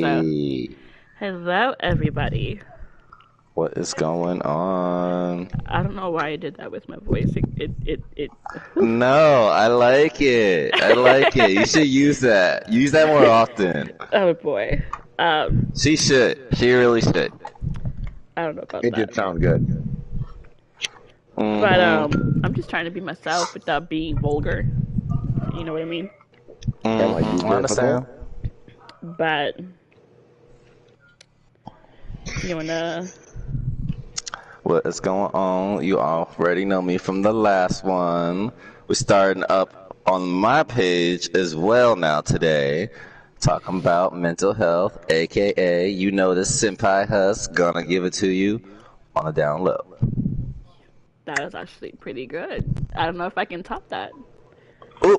Hello. Hey, Hello, everybody. what is going on? I don't know why I did that with my voice. It whew. No, I like it. I like it. You should use that. Use that more often. Oh boy. She should. She really should. I don't know about It that. did sound good. But Mm-hmm. I'm just trying to be myself without being vulgar. You know what I mean? That might be Mm-hmm. I understand. difficult. But you wanna What is going on? You already know me from the last one. We're starting up on my page as well now today. Talking about mental health, aka you know the senpai husk gonna give it to you on a down low. that was actually pretty good. I don't know if I can top that. Ooh,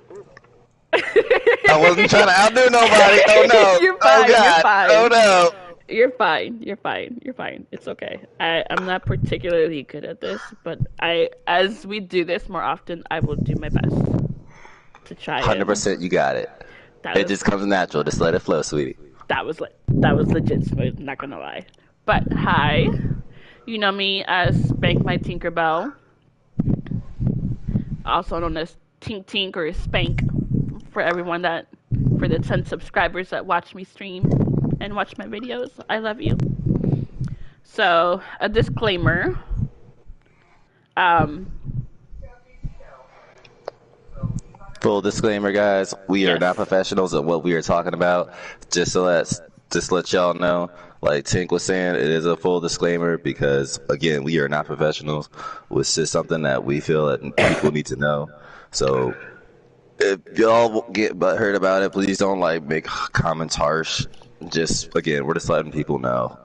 I wasn't trying to outdo nobody. Oh no. You're Oh fine, you're god. Oh fine. no. You're fine. You're fine. You're fine. It's okay. I'm not particularly good at this, but as we do this more often, I will do my best to try and 100% you got it. that It was just comes natural. Just let it flow, sweetie. that was legit smooth, not gonna lie. But hi, you know me as Spank My Tinkerbell, also known as Tink Tink or Spank for the 10 subscribers that watch me stream and watch my videos. I love you. So, a disclaimer. Um, Full disclaimer, guys. We are yes. not professionals at what we are talking about. Just let y'all know. Like Tink was saying, it is a full disclaimer because again, we are not professionals. It's just something that we feel that people need to know. So if y'all get butthurt about it, please don't like make comments harsh. Just again, we're just letting people know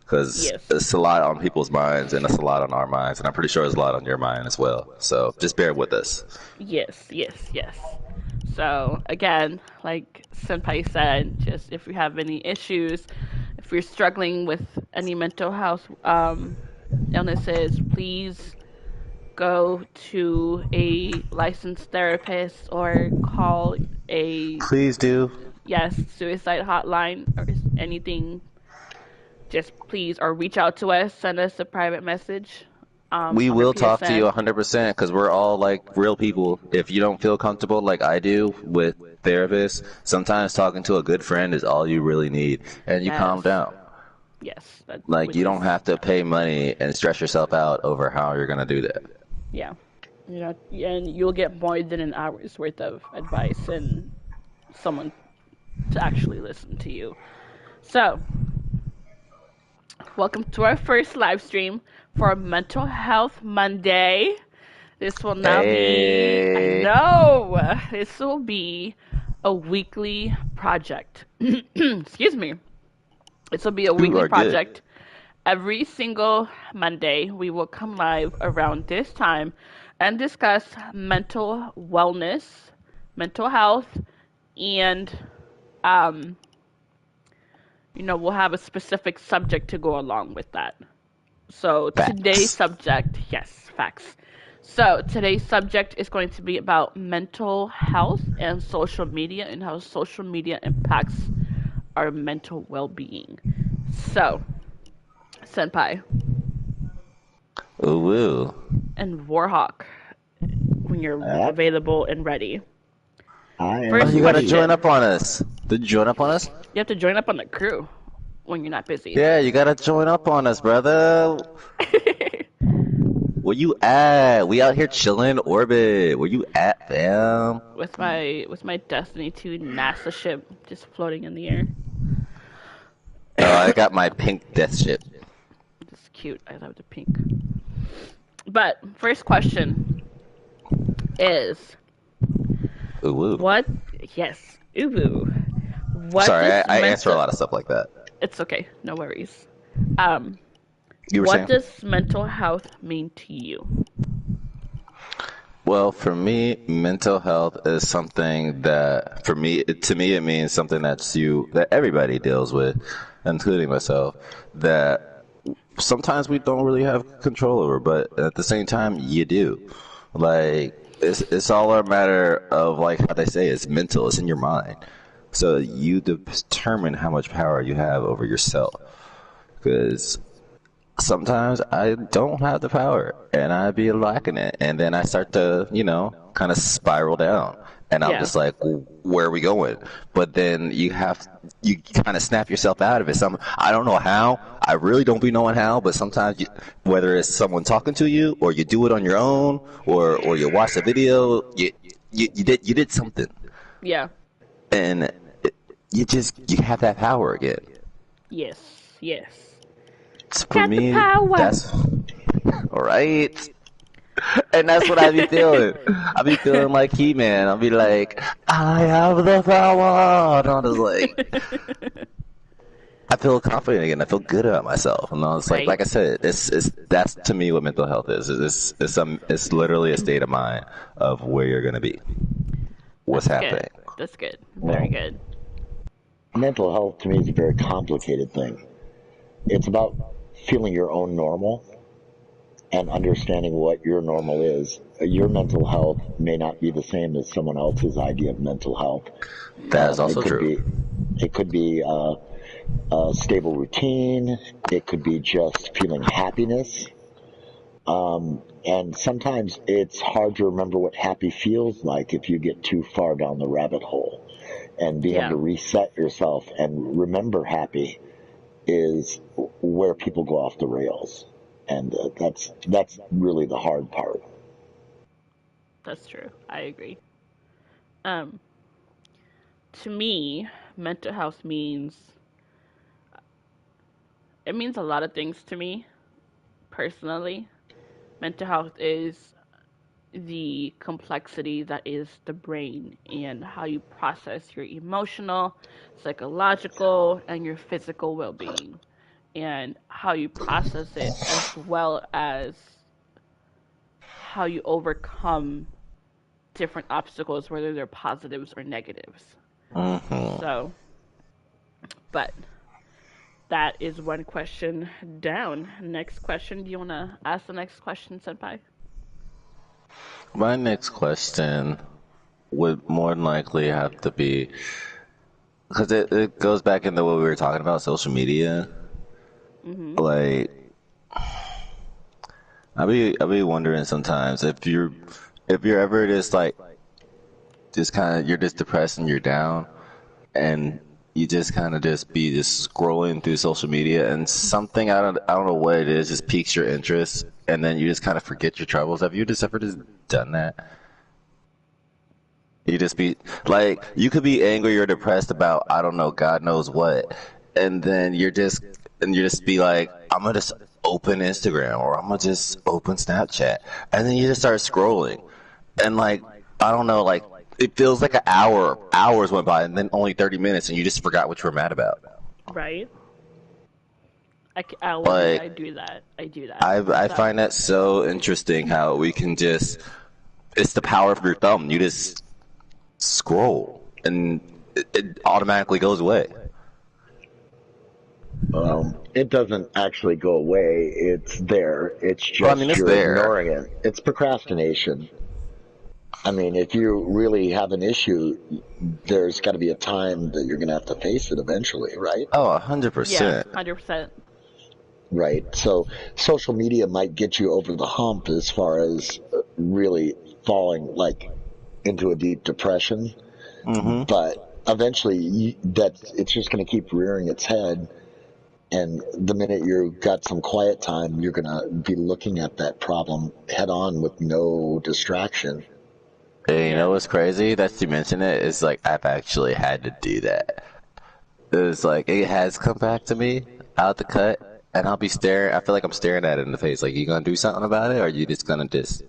because Yes. it's a lot on people's minds and it's a lot on our minds, and I'm pretty sure it's a lot on your mind as well. So just bear with us. Yes, yes, yes. So again, like Senpai said, just if you have any issues, if you're struggling with any mental health illnesses, please go to a licensed therapist or call a Please do. suicide hotline or anything. Just please, or reach out to us, send us a private message We on our will talk to you PSN. 100% because we're all like real people. If you don't feel comfortable like I do with therapists, sometimes talking to a good friend is all you really need, and you calm Yes, down. yes, Like which you is don't have to pay money and stress yourself out over how you're gonna do that. yeah, you know, and you'll get more than an hour's worth of advice and someone to actually listen to you. So, welcome to our first live stream for Mental Health Monday. This will now be, I Hey, know, this will be a weekly project. Excuse me. This will be a you weekly are good. project. Every single Monday, we will come live around this time and discuss mental wellness, mental health, and um, we'll have a specific subject to go along with that. So today's Facts. subject, yes, facts. So today's subject is going to be about mental health and social media and how social media impacts our mental well-being. So, Senpai Ooh, woo. and Warhawk, when you're Yep, available and ready. I am Oh, First you gotta ready. join question. up on us. Did you join up on us? You have to join up on the crew when you're not busy. Yeah, you gotta join up on us, brother. Where you at? We out here chilling, orbit. Where you at, fam? with my Destiny 2 NASA ship just floating in the air. Oh, I got my pink death ship. It's cute. I love the pink. But first question is Ooh, woo. what? Yes, ubu. What Sorry, does I answer a mental? lot of stuff like that. It's okay. No worries. Um, You were what saying? does mental health mean to you? Well, for me, mental health is something that, to me, it means something that everybody deals with, including myself, that sometimes we don't really have control over, but at the same time, you do. Like, it's all a matter of, like how they say, it's mental, it's in your mind. So you determine how much power you have over yourself. Because sometimes I don't have the power and I be lacking it. And then I start to, kind of spiral down. And I'm Yeah. just like, well, where are we going? But then you kind of snap yourself out of it. I don't know how. I really don't be knowing how, but sometimes whether it's someone talking to you or you do it on your own or you watch a video, you did something. Yeah. And you have that power again. Yes. Yes. For Got the me, power. that's all right. And that's what I be feeling. I be feeling like He-Man. I'll be like, I have the power. And I'm just like, I feel confident again. I feel good about myself. And it's Right. like I said, that's to me what mental health is. It's literally a state of mind of where you're gonna be, what's That's happening. good. That's good. Very Well, good. mental health to me is a very complicated thing. It's about feeling your own normal and understanding what your normal is. Your mental health may not be the same as someone else's idea of mental health. That is It also could true. be, it could be a stable routine. It could be just feeling happiness. And sometimes it's hard to remember what happy feels like if you get too far down the rabbit hole. And being able Yeah. to reset yourself and remember happy is where people go off the rails. And that's really the hard part. That's true. I agree. Um, to me, mental health means a lot of things to me personally. Mental health is the complexity that is the brain and how you process your emotional, psychological, and your physical well-being, and how you process it as well as how you overcome different obstacles, whether they're positives or negatives. Hmm. So, but that is one question down. Next question. Do you want to ask the next question, Senpai? My next question would more than likely have to be because it goes back into what we were talking about, social media. Mm-hmm. Like, I be wondering sometimes if you're ever just like just kind of you're just depressed and you're down and you just kind of just scrolling through social media and something I don't know what it is just piques your interest and then you just kind of forget your troubles. Have you just ever just done that? You just be like, you could be angry or depressed about, I don't know, God knows what. And then you just be like, I'm gonna just open Instagram or I'm gonna just open Snapchat. And then you just start scrolling. And like, I don't know, like, it feels like an hour, hours went by and then only 30 minutes and you just forgot what you were mad about. Right. I will admit Like, I do that. I do that. I So, find that so interesting how we can it's the power of your thumb. You just scroll and it automatically goes away. It doesn't actually go away. It's there. It's Well, I mean, just it's you're there. ignoring it. It's procrastination. I mean, if you really have an issue, there's got to be a time that you're going to have to face it eventually, right? Oh, yeah, 100%. 100%. Right. So social media might get you over the hump as far as really falling like into a deep depression, Hmm. but eventually it's just going to keep rearing its head. And the minute you've got some quiet time, you're going to be looking at that problem head on with no distraction. And you know Yeah. what's crazy? That you mentioned it. It's like I've actually had to do that. It's like it has come back to me out the cut, and I'll be staring. I feel like I'm staring at it in the face. Like, you gonna do something about it, or are you just gonna just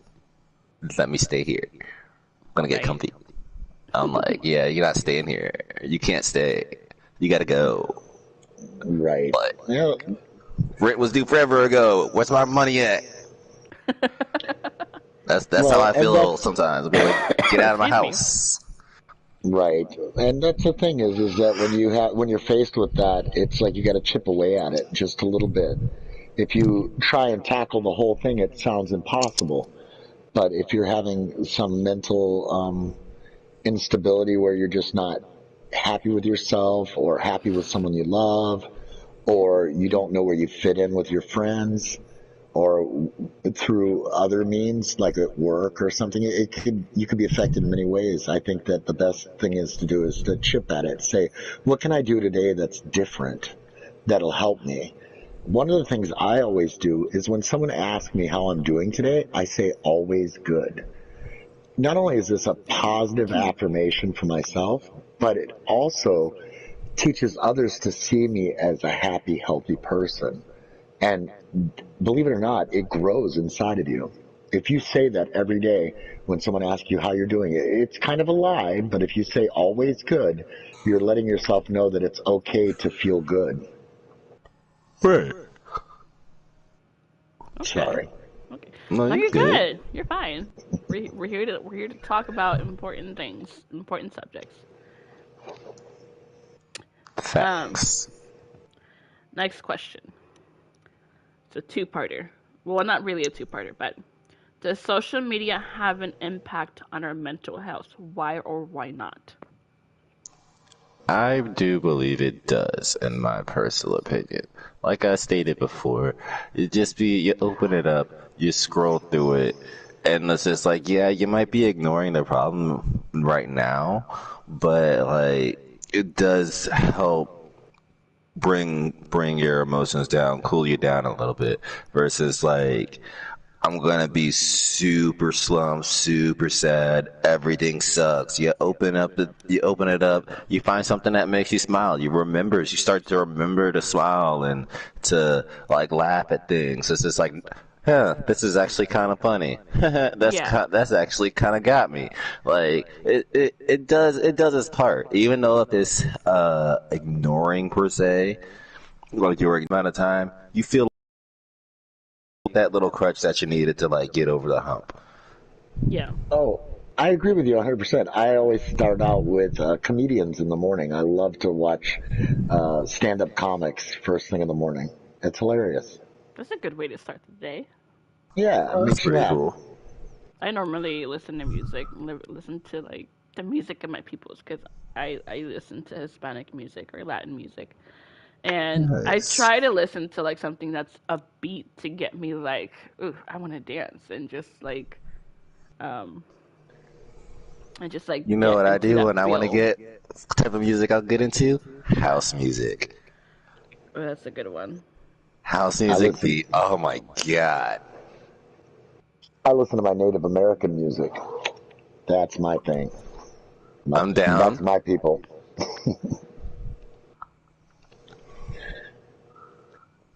let me stay here? I'm gonna get Right. comfy. I'm like, yeah, you're not staying here. You can't stay. You gotta go. Right. But Yeah. rent was due forever ago. Where's my money at? That's how Well, I and feel that's sometimes. I'll be like, get out of my Excuse me. house. right. And that's the thing is that when you're faced with that, it's like you got to chip away at it just a little bit. If you try and tackle the whole thing, it sounds impossible. But if you're having some mental instability where you're just not happy with yourself or happy with someone you love, or you don't know where you fit in with your friends, or through other means like at work or something, it could you could be affected in many ways. I think that the best thing is to do is to chip at it, say, what can I do today that's different, that'll help me? One of the things I always do is when someone asks me how I'm doing today, I say always good. Not only is this a positive affirmation for myself, but it also teaches others to see me as a happy, healthy person. And believe it or not, it grows inside of you. If you say that every day when someone asks you how you're doing, it's kind of a lie, but if you say always good, you're letting yourself know that it's okay to feel good. Right. Okay. Sorry. Okay. No, No, you you're good. good. You're fine. We're here to talk about important things, important subjects. Um, Facts. Next question. It's a two-parter. Well, not really a two-parter, but does social media have an impact on our mental health? Why or why not? I do believe it does, in my personal opinion. Like I stated before, it just be you open it up, you scroll through it, and it's just like, yeah, you might be ignoring the problem right now, but like it does help bring your emotions down, cool you down a little bit, versus like I'm gonna be super slumped, super sad. Everything sucks. You open it up. You find something that makes you smile. You start to remember to smile and to like laugh at things. It's just like, huh, this is actually kind of funny. Yeah. That's actually kind of got me. Like it does its part. Even though if it's ignoring per se, like your amount of time, you feel that little crutch that you needed to like get over the hump. Yeah. Oh, I agree with you 100%. I always start out with comedians in the morning. I love to watch stand-up comics first thing in the morning. It's hilarious. That's a good way to start the day. Yeah, it That's makes you pretty laugh. cool. I normally listen to music, listen to like the music of my peoples because I listen to Hispanic music or Latin music, and I Nice. try to listen to like something that's upbeat to get me like, ooh, I want to dance and um just like You know get what I into do that when I want to feel. get type of music I'll get into? House music. Oh, that's a good one. House I music listen. be oh my god. I listen to my Native American music. That's my thing. I'm That's down. my people.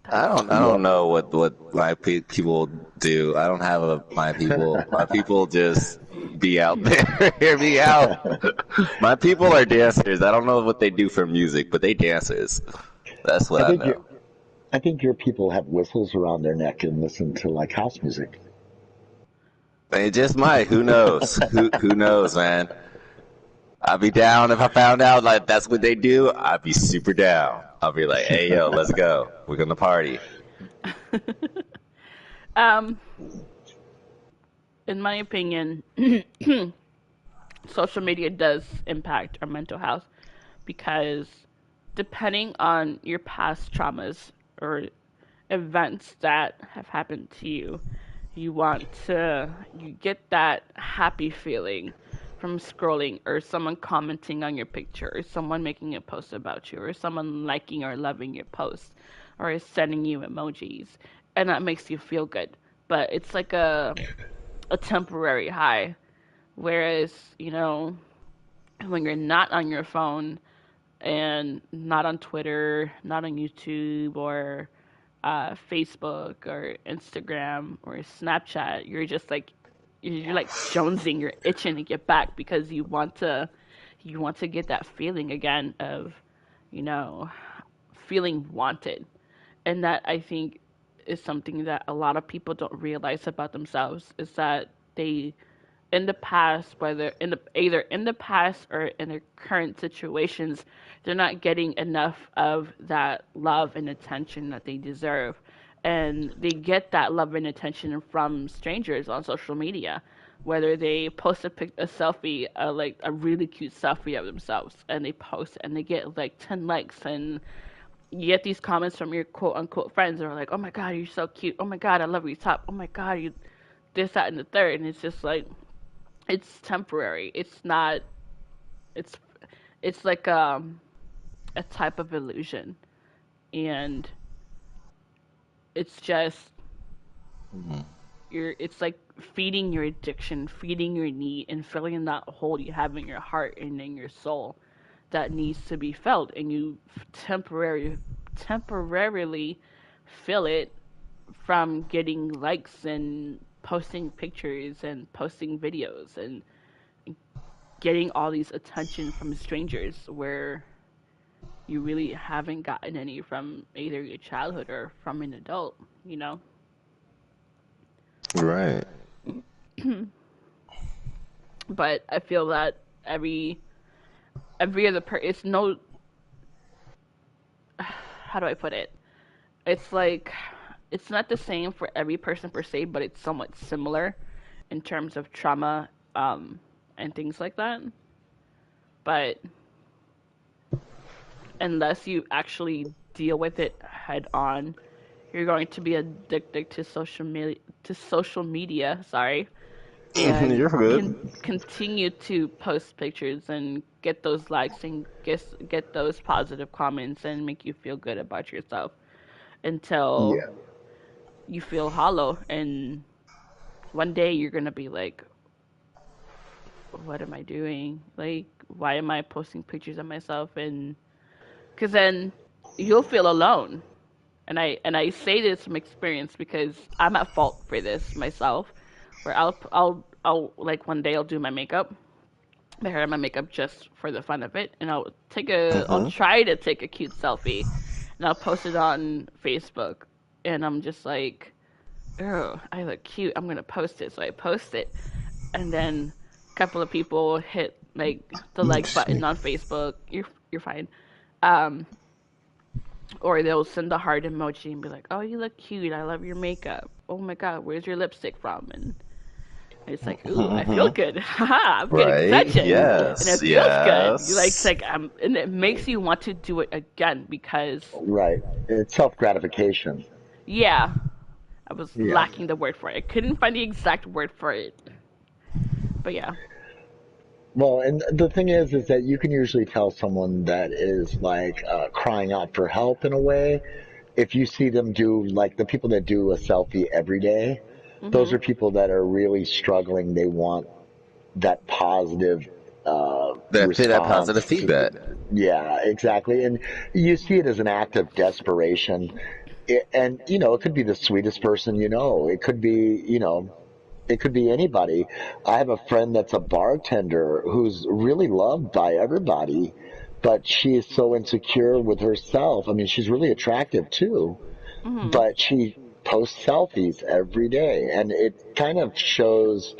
That's I Yeah. don't know what my people do. I don't have a my people. My people just be out there. Hear me out. My people are dancers. I don't know what they do for music, but they dancers. That's what I I think you know. I think your people have whistles around their neck and listen to like house music. They just might. Who knows? Who knows, man? I'd be down if I found out like that's what they do. I'd be super down. I'll be like, hey yo, let's go. We're gonna party. um in my opinion, social media does impact our mental health because depending on your past traumas or events that have happened to you, you get that happy feeling from scrolling or someone commenting on your picture or someone making a post about you or someone liking or loving your post or sending you emojis and that makes you feel good. But it's like a temporary high. Whereas, when you're not on your phone and not on Twitter, not on YouTube or Facebook or Instagram or Snapchat, you're like jonesing, you're itching to get back because you want to get that feeling again of, you know, feeling wanted. And that I think is something that a lot of people don't realize about themselves is that they in the past, whether in the either in the past or in their current situations, they're not getting enough of that love and attention that they deserve. And they get that love and attention from strangers on social media. Whether they post a selfie, like a really cute selfie of themselves, and they post and they get like 10 likes, and you get these comments from your quote unquote friends that are like, "Oh my God, you're so cute. Oh my God, I love your top. Oh my God, you this, that, and the third." And it's just like it's temporary. It's not. It's it's like a type of illusion, and it's just Mhm. it's like feeding your addiction, feeding your need, and filling that hole you have in your heart and in your soul that needs to be felt, and you temporarily fill it from getting likes and posting pictures and posting videos and getting all these attention from strangers where you really haven't gotten any from either your childhood or from an adult, you know? Right. But I feel that every other it's no, how do I put it? It's like it's not the same for every person per se, but it's somewhat similar in terms of trauma and things like that. But unless you actually deal with it head on, you're going to be addicted to social media, sorry, and You're can good. continue to post pictures and get those likes and get those positive comments and make you feel good about yourself until Yeah. you feel hollow, and one day you're going to be like, what am I doing? Like, why am I posting pictures of myself? And because then you'll feel alone. And I say this from experience because I'm at fault for this myself, where I'll like one day I'll do my makeup, my hair and my makeup just for the fun of it, and I'll Hmm. try to take a cute selfie, and I'll post it on Facebook, and I'm just like, oh, I look cute. I'm gonna post it, so I post it, and then a couple of people hit like the like Excuse me. button on Facebook. You're fine. Um, or they'll send a heart emoji and be like, "Oh, you look cute. I love your makeup. Oh my God, where's your lipstick from?" And it's like, "Ooh, I feel Hmm. good. Haha, I'm getting Right. attention, and Yes. it feels good. You like it's Yes. like and it makes you want to do it again because Right. It's self gratification. yeah, I was Yeah. lacking the word for it. I couldn't find the exact word for it, but yeah. Well, and the thing is that you can usually tell someone that is like crying out for help in a way if you see them do like the people that do a selfie every day. Those Mhm. are people that are really struggling. They want that positive That positive response. feedback. Yeah, exactly. And you see it as an act of desperation. And, you know, it could be the sweetest person you know. It could be, you know, it could be anybody. I have a friend that's a bartender who's really loved by everybody, but she is so insecure with herself. I mean, she's really attractive too, Mhm. but she posts selfies every day. And it kind of shows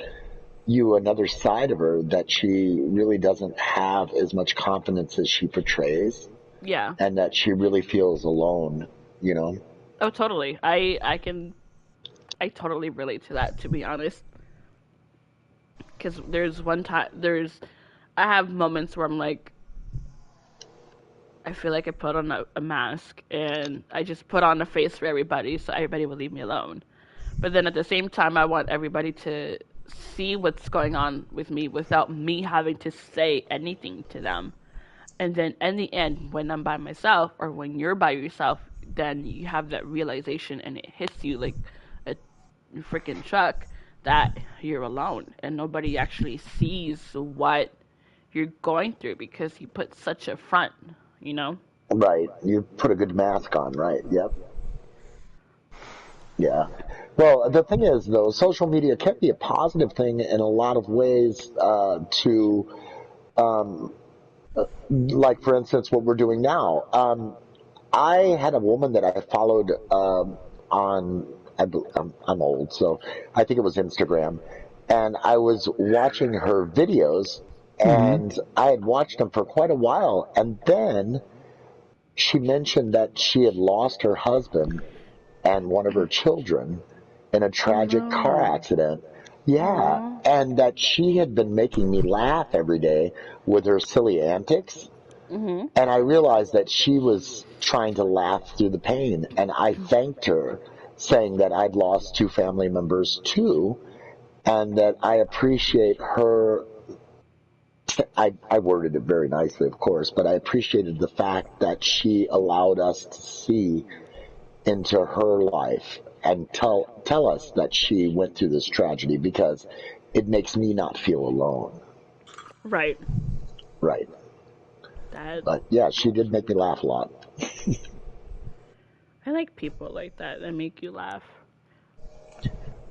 you another side of her that she really doesn't have as much confidence as she portrays Yeah. and that she really feels alone, you know? Oh, totally. I totally relate to that, to be honest. Because there's one time I have moments where I'm like, I feel like I put on a mask and I just put on a face for everybody so everybody will leave me alone. But then at the same time, I want everybody to see what's going on with me without me having to say anything to them. And then in the end, when I'm by myself or when you're by yourself, then you have that realization and it hits you like a freaking truck that you're alone and nobody actually sees what you're going through because you put such a front, you know? Right. You put a good mask on, right? Yep. Yeah. Well, the thing is, though, social media can be a positive thing in a lot of ways to, um, like, for instance, what we're doing now. I had a woman that I followed on, I'm old, so I think it was Instagram. And I was watching her videos, Hmm. and I had watched them for quite a while. And then she mentioned that she had lost her husband and one of her children in a Oh tragic car no. accident. Yeah, Aw. and that she had been making me laugh every day with her silly antics. Mhm. And I realized that she was trying to laugh through the pain. And I thanked her, saying that I'd lost two family members too, and that I appreciate her. I worded it very nicely, of course, but I appreciated the fact that she allowed us to see into her life and tell us that she went through this tragedy because it makes me not feel alone. Right. Right. That But yeah, she did make me laugh a lot. I like people like that make you laugh.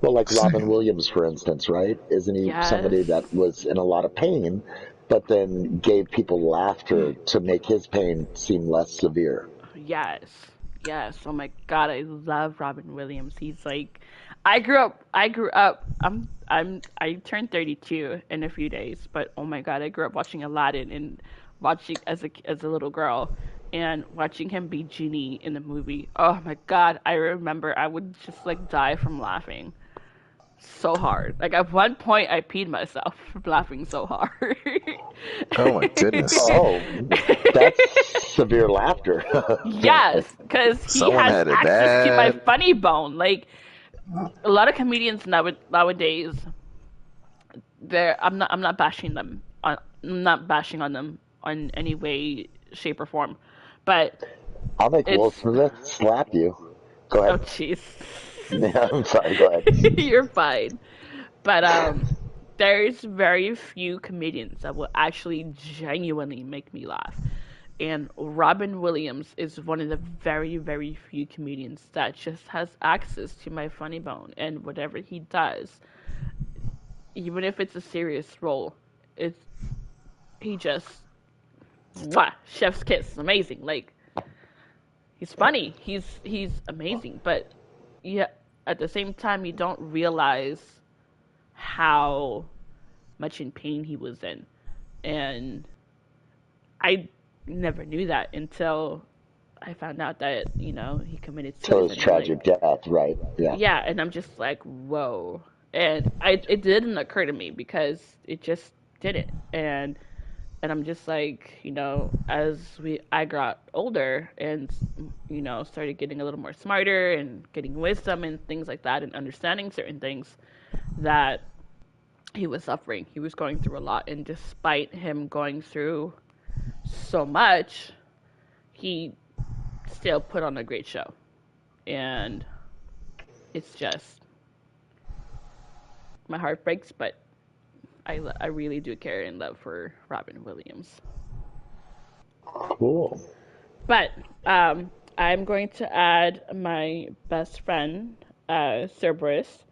Well, like Robin Same. Williams, for instance, right? Isn't he Yes. somebody that was in a lot of pain, but then gave people laughter to make his pain seem less severe? Yes. Yes. Oh my god, I love Robin Williams. He's like I grew up I turned 32 in a few days, but oh my god, I grew up watching Aladdin and watching as a little girl and watching him be Genie in the movie. Oh my god, I remember I would just like die from laughing so hard. Like at one point I peed myself from laughing so hard. Oh my goodness. Oh, that's severe laughter, apparently. Yes, because he Someone has had it access to my bad. funny bone. Like a lot of comedians nowadays, I'm not bashing them. I'm not bashing on them on any way, shape, or form. But I'll make Will it's Smith slap you. Go oh ahead. jeez, Yeah, I'm sorry. Go ahead. you're fine. But there's very few comedians that will actually genuinely make me laugh. And Robin Williams is one of the very, very few comedians that just has access to my funny bone. And whatever he does, even if it's a serious role, it's he just mwah, chef's kiss, amazing. Like he's funny, he's amazing, but yeah, at the same time, you don't realize how much in pain he was in, and I never knew that until I found out that he committed Till his suicide. I'm like, tragic death, right? Yeah. yeah, and I'm just like, whoa. And it didn't occur to me because it just didn't. And I'm just like, as I got older and started getting a little more smarter and getting wisdom and things like that and understanding certain things that he was suffering. He was going through a lot, and despite him going through so much, he still put on a great show. And it's just my heart breaks, but I really do care and love for Robin Williams. Cool. But I'm going to add my best friend, Cerberus.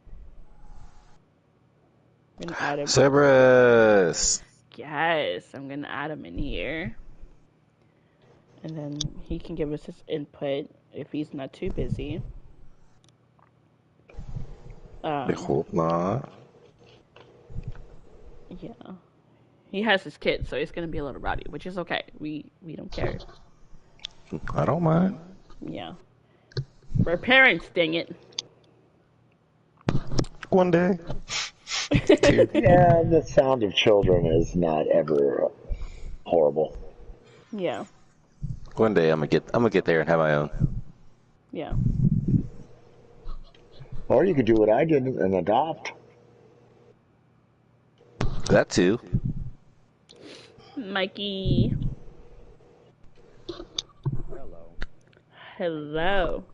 I'm gonna add him. Cerberus. Yes, I'm gonna add him in here, and then he can give us his input if he's not too busy. I Um, hope not. yeah, he has his kids, so it's gonna be a little rowdy, which is okay. We don't care. I don't mind. Yeah, we're parents, dang it. One day. Tear. Yeah, the sound of children is not ever horrible. Yeah, One day I'm gonna get there and have my own. yeah. Or you could do what I did and adopt. That too. Mikey, Hello. hello.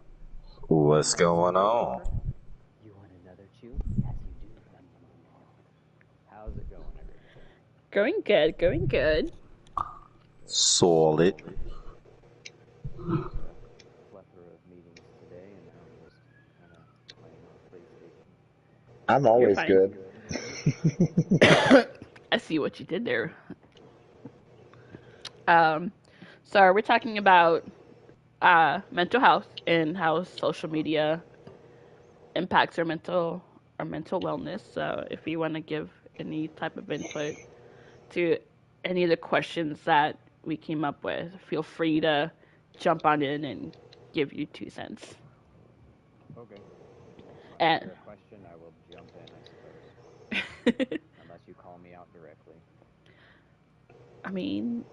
What's going on? You want another chew? Yes, you do. Nom, nom, nom, nom. How's it going, everybody? Going good, going good. Solid. Plethora of meetings today, and now I'm just kind of playing on PlayStation. I'm You're always fine. good. I see what you did there. Um, so we're talking about mental health and how social media impacts our mental wellness. So if you want to give any type of input to any of the questions that we came up with, feel free to jump on in and give you 2 cents. Okay. I'll And answer a question. I will jump in, I suppose. unless you call me out directly. I mean,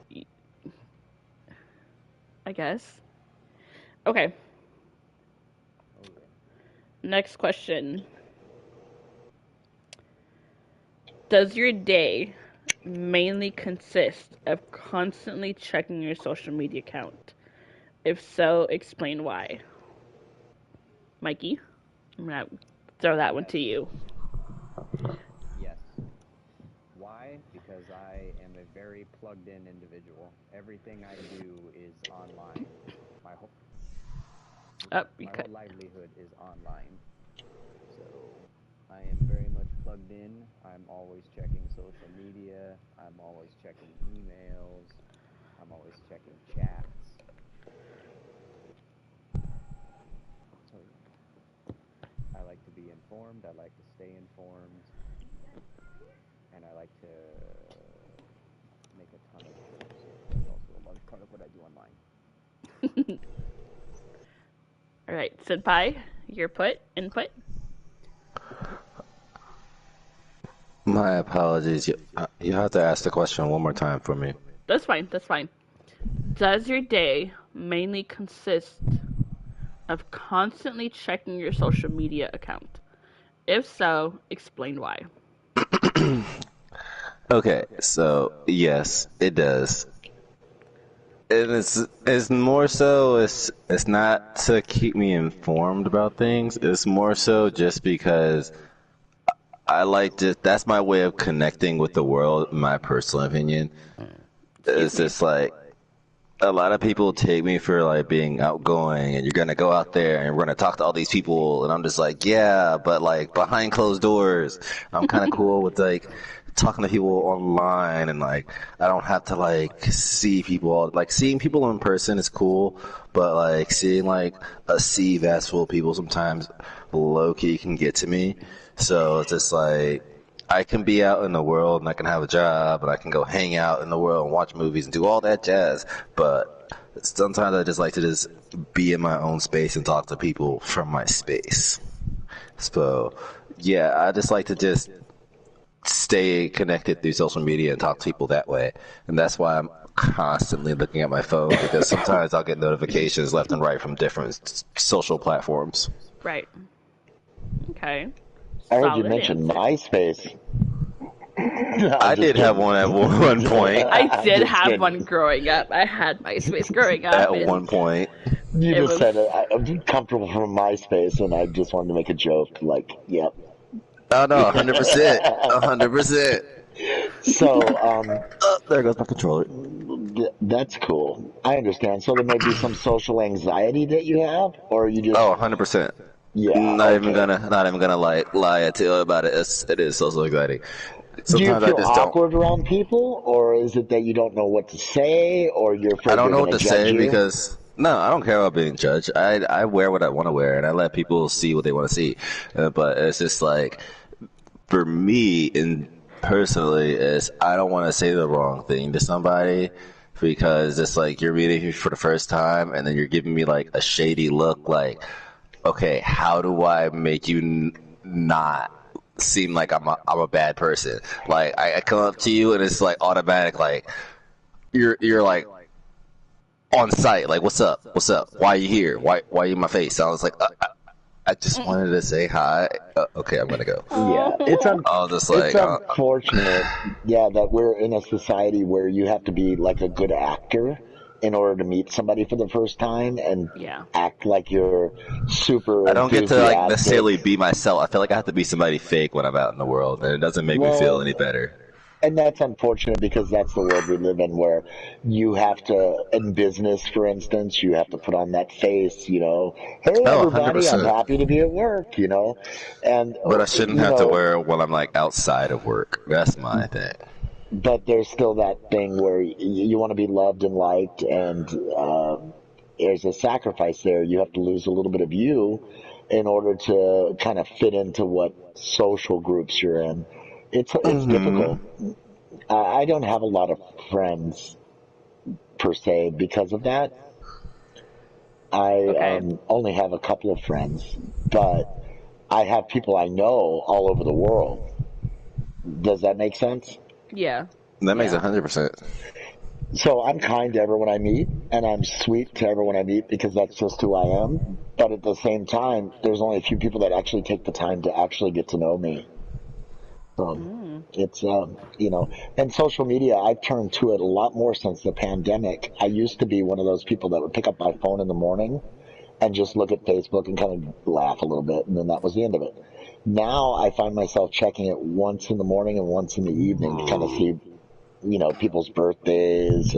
I guess. Okay, Okay. next question. Does your day mainly consist of constantly checking your social media account? If so, explain why. Mikey, I'm gonna throw that one Yes. to you. Yes. Why? Because I am a very plugged in individual. Everything I do is online. My whole Up, my whole livelihood is online. So I am very much plugged in. I'm always checking social media. I'm always checking emails. I'm always checking chats. So I like to be informed. I like to stay informed, and I like to make a ton of jokes. So that's also a large part of what I do online. All right, Senpai, your input. My apologies. You have to ask the question one more time for me. That's fine. That's fine. Does your day mainly consist of constantly checking your social media account? If so, explain why. Okay, so yes, it does. And it's more so it's not to keep me informed about things. It's more so just because I like just that's my way of connecting with the world, in my personal opinion. Excuse It's me. just like a lot of people take me for like being outgoing and you're gonna go out there and we're gonna talk to all these people and I'm just like, yeah, but like behind closed doors, I'm kinda cool with like talking to people online and like I don't have to like see people like seeing people in person is cool, but like seeing like a sea vast full of people sometimes low key can get to me. So it's just like I can be out in the world and I can have a job and I can go hang out in the world and watch movies and do all that jazz. But sometimes I just like to just be in my own space and talk to people from my space. So yeah, I just like to just stay connected through social media and talk to people that way. And that's why I'm constantly looking at my phone because sometimes I'll get notifications left and right from different social platforms. Right. Okay. I heard you Solid mention answer. MySpace. I I'm just did have kidding. one at one point. I I'm did just have kidding. one growing up. I had MySpace growing up, At and one point. You it just was said it. I'm comfortable from MySpace, and I just wanted to make a joke. Like, yep. Oh no, 100%. 100%. So, Oh, there goes my controller. that's cool. I understand. So there may be some social anxiety that you have, or you just, Oh, 100%. yeah, okay. Not even gonna like lie to you about it. It is social anxiety. Do you Sometimes I feel just don't. awkward around people, or is it that you don't know what to say, or you're I afraid don't they're know going what to to judge say you? because no, I don't care about being judged. I wear what I want to wear and I let people see what they want to see. But it's just like for me, in personally, is I don't want to say the wrong thing to somebody because it's like you're meeting me for the first time and then you're giving me like a shady look, like, okay, how do I make you not seem like I'm a bad person? Like I come up to you and it's like automatic, like you're like on site, like what's up, why are you here, why are you in my face? So I was like, I just wanted to say hi. Okay, I'm gonna go. Yeah, oh, I was just it's like, unfortunate, yeah, that we're in a society where you have to be like a good actor in order to meet somebody for the first time and yeah. act like you're super I don't get to like enthusiastic. necessarily be myself. I feel like I have to be somebody fake when I'm out in the world, and it doesn't make me feel any Well, better. and that's unfortunate because that's the world we live in where you have to, in business, for instance, you have to put on that face, hey, Oh, everybody, I'm 100%. happy to be at work, and, But I shouldn't have to wear it when I'm like outside of work. That's my thing. but there's still that thing where you want to be loved and liked, and there's a sacrifice there. You have to lose a little bit of you in order to kind of fit into what social groups you're in. It's Hmm. difficult. I don't have a lot of friends per se because of that. I Okay. only have a couple of friends, but I have people I know all over the world. Does that make sense? Yeah. That makes Yeah. 100%. So I'm kind to everyone I meet, and I'm sweet to everyone I meet because that's just who I am. But at the same time, there's only a few people that actually take the time to actually get to know me. So Mm. it's, and social media, I've turned to it a lot more since the pandemic. I used to be one of those people that would pick up my phone in the morning and just look at Facebook and kind of laugh a little bit, and then that was the end of it. Now I find myself checking it once in the morning and once in the evening to kind of see, people's birthdays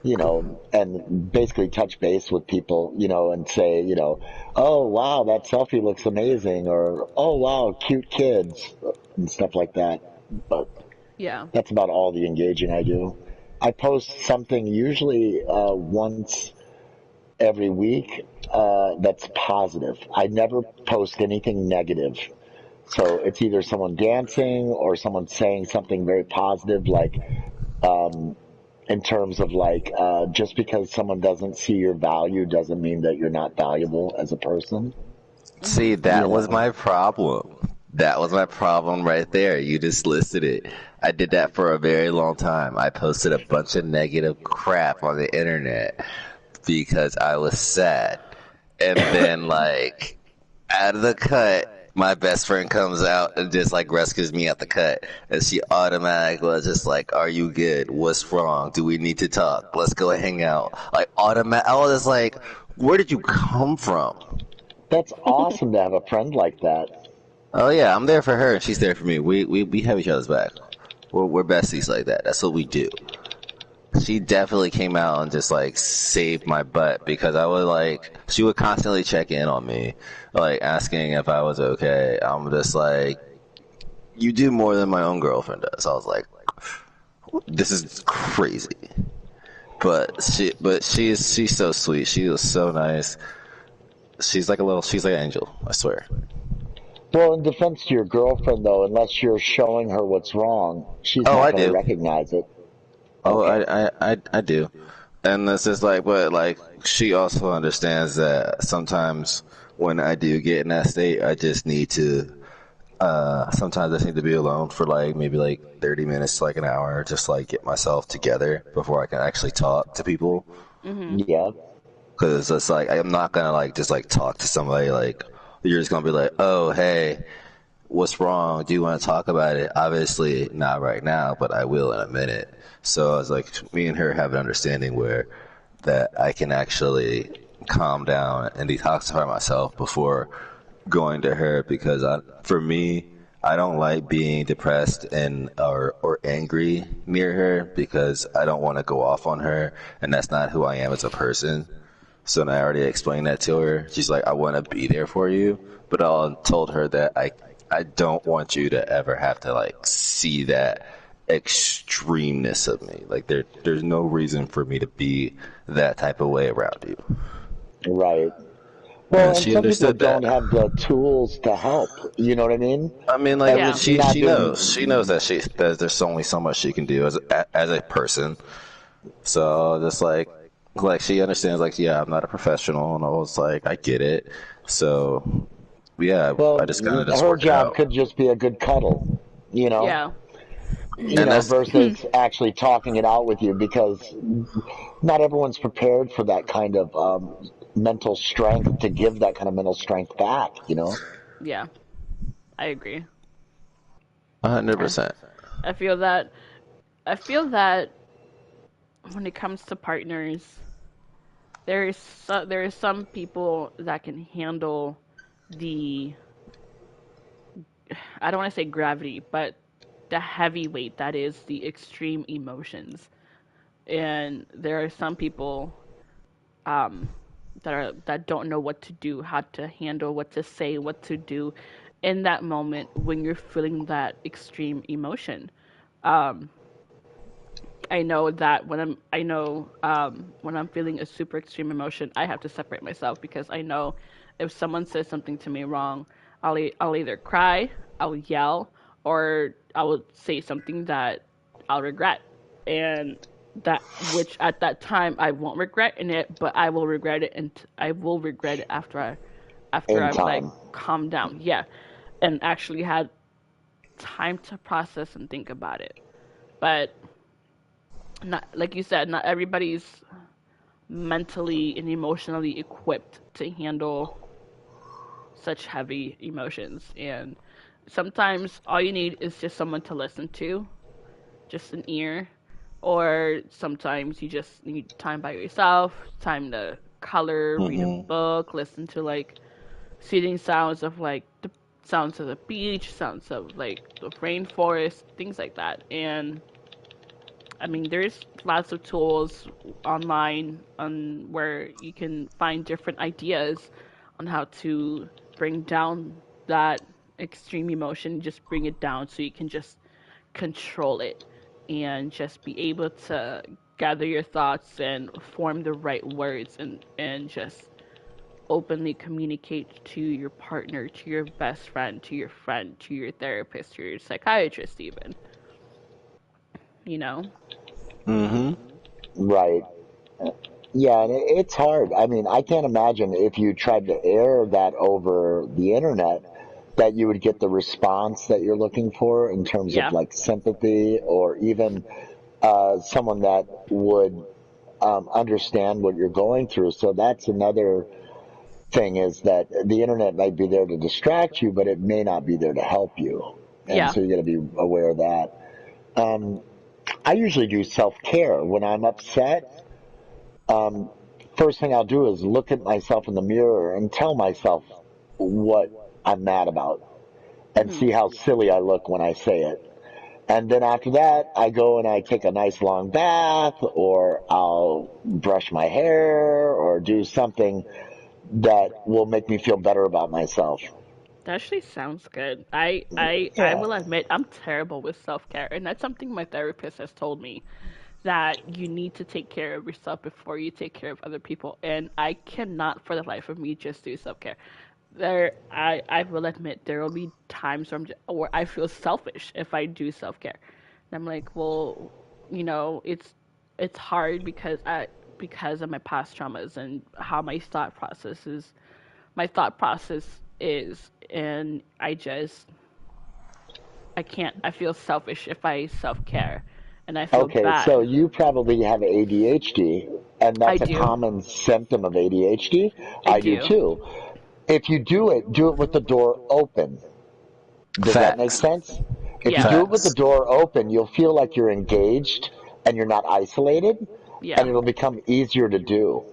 and basically touch base with people, and say, oh wow, that selfie looks amazing, or oh wow, cute kids, and stuff like that. But Yeah. that's about all the engaging I do. I post something usually once every week that's positive. I never post anything negative. So it's either someone dancing or someone saying something very positive, like in terms of like just because someone doesn't see your value doesn't mean that you're not valuable as a person. See, Mhm. that You was know, my problem. That was my problem right there. You just listed it. I did that for a very long time. I posted a bunch of negative crap on the internet because I was sad. And then, like, out of the cut, my best friend comes out and just like rescues me at the cut. And she automatically was just like, "Are you good? What's wrong? Do we need to talk? Let's go hang out." Like, automatic. I was just like, "Where did you come from?" that's awesome to have a friend like that. Oh yeah, I'm there for her and she's there for me. We have each other's back. We're besties like that. That's what we do. She definitely came out and just like saved my butt because I would like she would constantly check in on me, like asking if I was okay. I'm just like, you do more than my own girlfriend does. I was like, this is crazy. She's so sweet. She was so nice. She's like an angel. I swear. Well, in defense to your girlfriend, though, unless you're showing her what's wrong, she's Oh, not I going to do. recognize it. Oh, Okay. I do. And it's just like, but like, she also understands that sometimes when I do get in that state, I just need to, sometimes I just need to be alone for like maybe like 30 minutes to like an hour, just like get myself together before I can actually talk to people. Mhm. Yeah. Cause it's like, I'm not gonna like just like talk to somebody like, you're just gonna be like, oh, hey, what's wrong? Do you want to talk about it? Obviously, not right now, but I will in a minute. So I was like, me and her have an understanding where that I can actually calm down and detoxify myself before going to her because for me, I don't like being depressed and or angry near her because I don't want to go off on her, and that's not who I am as a person. So I already explained that to her. She's like, I want to be there for you, but I told her that I don't want you to ever have to like see that extremeness of me. Like there's no reason for me to be that type of way around you. Right. Well, And and she some people understood don't that. have the tools to help. You know what I mean? I mean, like And Yeah. she knows imagine, that there's only so much she can do as a person. So just like she understands, like, yeah, I'm not a professional, and I was like, I get it. So yeah, I just kind well, of just her work it job out. could just be a good cuddle, you know, Yeah. And that's versus actually talking it out with you because not everyone's prepared for that kind of mental strength to give that kind of mental strength back. Yeah. I agree. I 100%. I feel that I feel that when it comes to partners, there is some people that can handle the I don't want to say gravity, but the heavy weight that is the extreme emotions. And there are some people um, that don't know what to do, how to handle, what to say, what to do in that moment when you're feeling that extreme emotion. Um, I know that when I'm feeling a super extreme emotion, I have to separate myself because I know if someone says something to me wrong, I'll either cry, I'll yell, or I will say something that I'll regret, and that which at that time I won't regret in it, but I will regret it, and I will regret it after in I've like time. calmed down, yeah, and actually had time to process and think about it. But not like you said, not everybody's mentally and emotionally equipped to handle such heavy emotions. And sometimes all you need is just someone to listen to, just an ear. Or sometimes you just need time by yourself, time to color, read a Hmm. book, listen to like soothing sounds of like the sounds of the beach, sounds of like the rainforest, things like that. And I mean, there's lots of tools online on where you can find different ideas on how to bring down that extreme emotion, just bring it down so you can just control it and just be able to gather your thoughts and form the right words and just openly communicate to your partner, to your best friend, to your therapist, to your psychiatrist even, you know? Hmm. Right. Yeah, and it's hard. I mean, I can't imagine if you tried to air that over the internet that you would get the response that you're looking for in terms of Yeah. like sympathy or even someone that would understand what you're going through. So that's another thing is that the internet might be there to distract you, but it may not be there to help you. And Yeah. so you got to be aware of that. Um, I usually do self care when I'm upset. Um, First thing I'll do is look at myself in the mirror and tell myself what I'm mad about and Mhm. see how silly I look when I say it. And then after that, I go and I take a nice long bath, or I'll brush my hair, or do something that will make me feel better about myself. That actually sounds good. I Yeah. will admit I'm terrible with self-care, and that's something my therapist has told me that you need to take care of yourself before you take care of other people, and I cannot for the life of me just do self-care. I will admit there will be times where I feel selfish if I do self-care. And I'm like, well, it's hard because of my past traumas and how my thought process is, and I can't. I feel selfish if I self care, and I feel Okay, so bad. you probably have ADHD, and I that's a do. common symptom of ADHD. I I do do. too. If you do it with the door open. Does that make Facts. sense? If you Yeah. do it with the Facts. door open, you'll feel like you're engaged and you're not isolated, and Yeah. it'll become easier to do.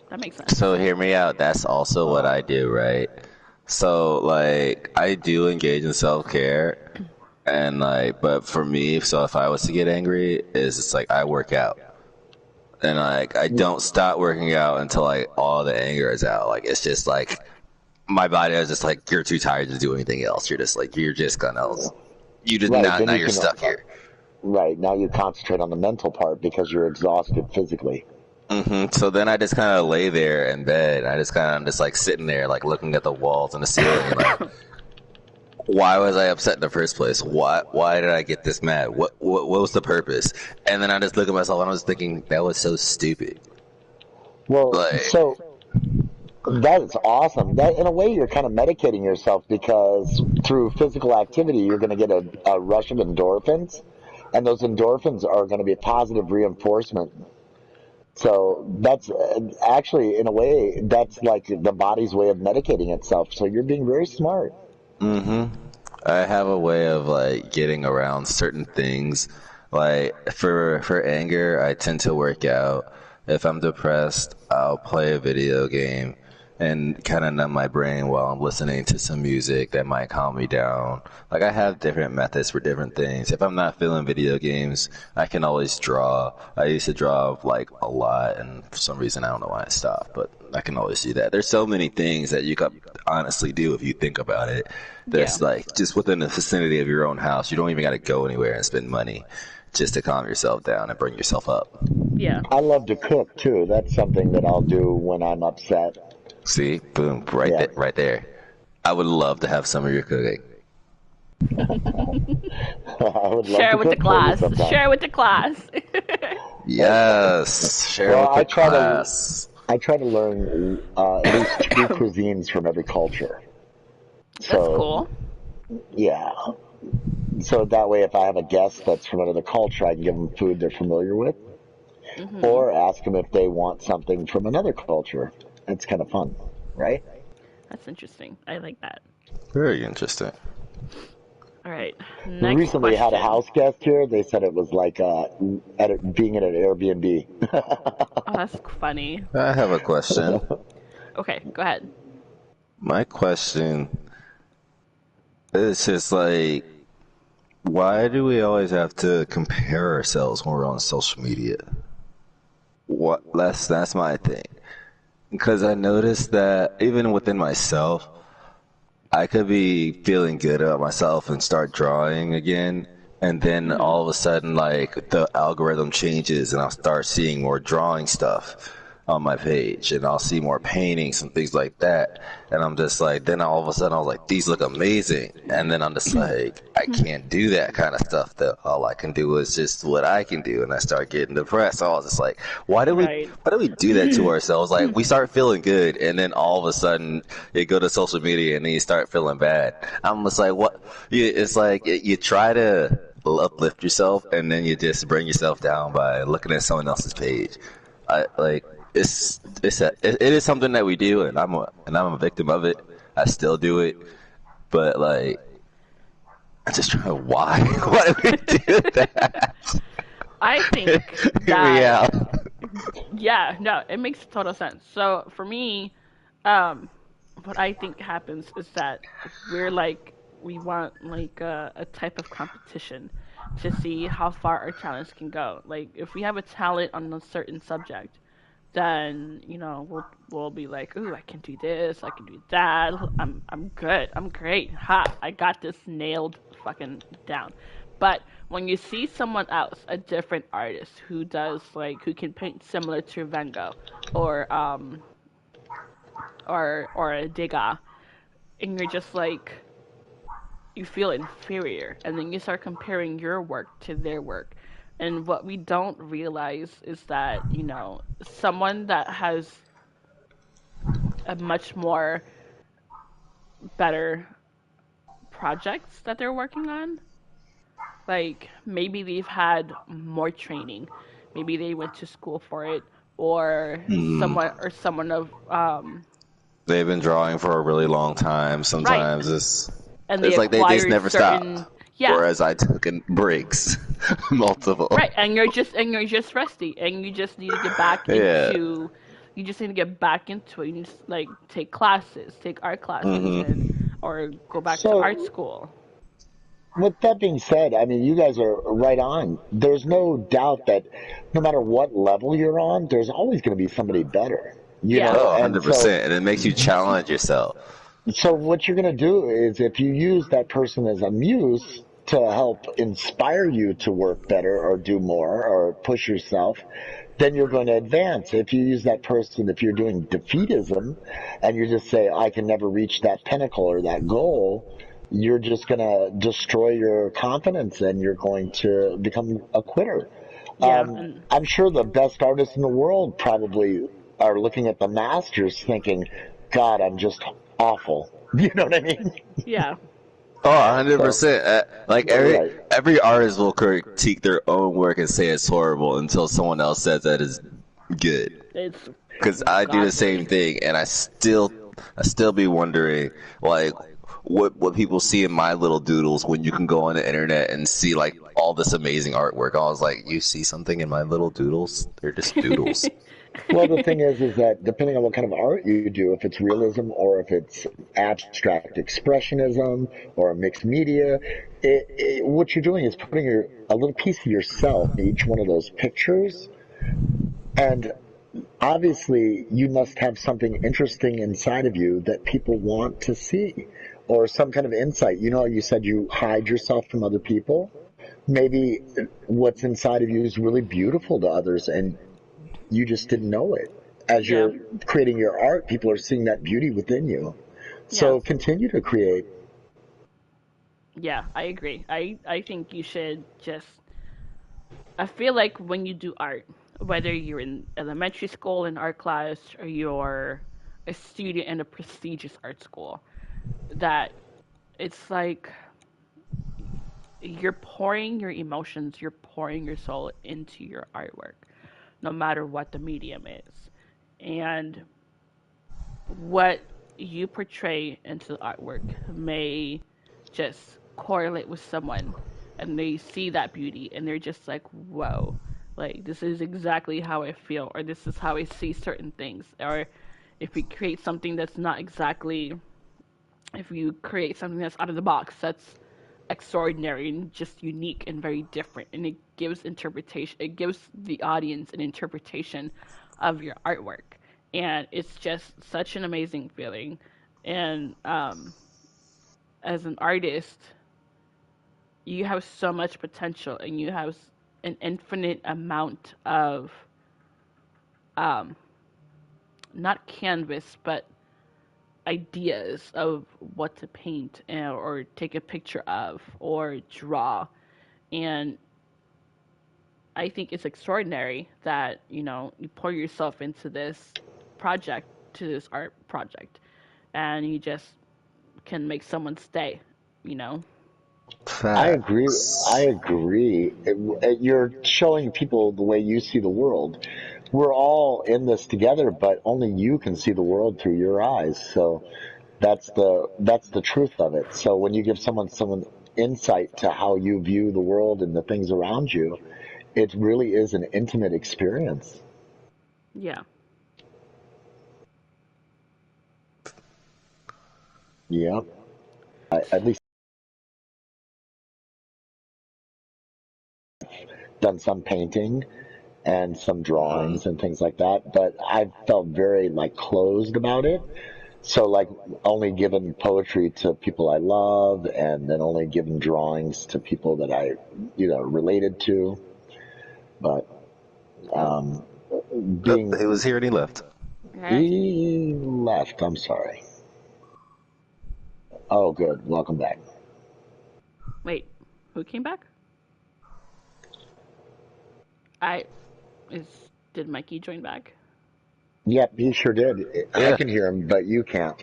That makes So sense. hear me out. That's also what I do, right? So like I do engage in self care, and like, but for me, so if I was to get angry, is it's like I work out, and like I don't stop working out until like all the anger is out. Like it's just like my body is just like you're too tired to do anything else. You're just like you're just gonna you did Right, not then now you you're can, stuck here. right, now you concentrate on the mental part because you're exhausted physically. So then I just kind of lay there in bed. I just kind of just like sitting there, like looking at the walls and the ceiling, like why was I upset in the first place? Why did I get this mad? What was the purpose? And then I just look at myself and I was thinking that was so stupid. Well, Like, so that is awesome. That in a way you're kind of medicating yourself because through physical activity you're going to get a rush of endorphins, and those endorphins are going to be a positive reinforcement. So that's actually, in a way, that's like the body's way of medicating itself. So you're being very smart. hmm I have a way of like getting around certain things. Like for anger, I tend to work out. If I'm depressed, I'll play a video game and kind of numb my brain while I'm listening to some music that might calm me down. Like I have different methods for different things. If I'm not feeling video games, I can always draw. I used to draw like a lot, and for some reason I don't know why I stopped, but I can always do that. There's so many things that you could honestly do if you think about it. Yeah. That's like just within the vicinity of your own house. You don't even got to go anywhere and spend money just to calm yourself down and bring yourself up. Yeah. I love to cook too. That's something that I'll do when I'm upset. See, boom, right Yeah. there, right there. I would love to have some of your cooking. I would love Share to it with the cook for you class. sometime. Share it with the class. Yes, share Well, with the class. I try to learn at least two cuisines from every culture. That's So cool. yeah, So that way, if I have a guest that's from another culture, I can give them food they're familiar with, Mhm. or ask them if they want something from another culture. That's kind of fun, right? That's interesting. I like that. Very interesting. All right. We Next recently had a question. house guest here. They said it was like being at an Airbnb. Oh, that's funny. I have a question. Okay, go ahead. My question is just like, why do we always have to compare ourselves when we're on social media? What that's my thing. Because I noticed that even within myself, I could be feeling good about myself and start drawing again. And then Mhm. all of a sudden, like the algorithm changes and I'll start seeing more drawing stuff on my page and I'll see more paintings and things like that. And I'm just like, then all of a sudden I was like, these look amazing. And then I'm just like, I can't do that kind of stuff. That all I can do is just what I can do. And I start getting depressed. So I was just like, Right. why do we do that to ourselves? Like we start feeling good and then all of a sudden you go to social media and then you start feeling bad. I'm just like, what? It's like you try to uplift yourself and then you just bring yourself down by looking at someone else's page. I like it is something that we do and I'm a victim of it. I still do it, but like I'm just trying to why why do we do that? I think Hear me that out. yeah, no, it makes total sense. So for me, um, what I think happens is that we're like we want like a type of competition to see how far our talents can go. Like if we have a talent on a certain subject, then we'll be like, ooh, I can do this, I can do that. I'm good, I'm great. Ha, I got this nailed fucking down. But when you see someone else, a different artist who can paint similar to Van Gogh or or a Degas, and you're just like you feel inferior, and then you start comparing your work to their work. And what we don't realize is that someone that has a much more better projects that they're working on. Like maybe they've had more training, maybe they went to school for it, or Hmm. someone of They've been drawing for a really long time. right, Sometimes and they it's like they just acquired never stop. certain yeah Whereas I took in breaks, multiple. right, and you're just rusty, and you just need to get back Yeah. into you just need to get back into it. You need to like take classes, take art classes, and Hmm. or go back to art So, school. with that being said, I mean, you guys are right on. There's no doubt that no matter what level you're on, there's always going to be somebody better, Yeah. Oh, And so 100%. And it makes you challenge yourself. what you're going to do is if you use that person as a muse to help inspire you to work better or do more or push yourself, then you're going to advance. If you use that person, if you're doing defeatism and you just say, I can never reach that pinnacle or that goal, you're just going to destroy your confidence and you're going to become a quitter. Yeah, and I'm sure the best artists in the world probably are looking at the masters thinking, God, I'm just awful. You know what I mean? yeah. Oh, So, 100%. Like right. every artist will critique their own work and say it's horrible until someone else says that it's good. It's Because fucking I do the godly. same thing, and I still be wondering, like, what people see in my little doodles when you can go on the internet and see like all this amazing artwork. I was like, you see something in my little doodles? They're just doodles. Well, the thing is that depending on what kind of art you do, if it's realism or if it's abstract expressionism or mixed media, what you're doing is putting a little piece of yourself in each one of those pictures. And obviously, you must have something interesting inside of you that people want to see or some kind of insight. You know, you said you hide yourself from other people. Maybe what's inside of you is really beautiful to others and you just didn't know it. As Yeah. you're creating your art, people are seeing that beauty within you. Yeah. So continue to create. Yeah, I agree. I think you should just I feel like when you do art, whether you're in elementary school in art class or you're a student in a prestigious art school, that it's like you're pouring your emotions, you're pouring your soul into your artwork, no matter what the medium is. And what you portray into the artwork may just correlate with someone, and they see that beauty and they're just like, whoa, like this is exactly how I feel, or this is how I see certain things. Or if you create something that's not exactly, if you create something that's out of the box, that's extraordinary and just unique and very different, and it gives interpretation, it gives the audience an interpretation of your artwork, and it's just such an amazing feeling. And as an artist, you have so much potential, and you have an infinite amount of um, not canvas but ideas of what to paint, or take a picture of or draw. And I think it's extraordinary that, you pour yourself into this project, to this art project, and you just can make someone stay, you know? I agree. I Facts. agree. You're showing people the way you see the world. We're all in this together, but only you can see the world through your eyes. So that's the truth of it. So when you give someone insight to how you view the world and the things around you, it really is an intimate experience. Yeah. Yeah. At least done some painting and some Hmm. drawings and things like that, but I felt very like closed about it. So like only given poetry to people I love, and then only given drawings to people that I, related to. But um, being He was here and he left. Okay. he left. I'm sorry. Oh, good. Welcome back. Wait, who came back? I is Did Mikey join back? Yep, he sure did. I Yeah. can hear him, but you can't.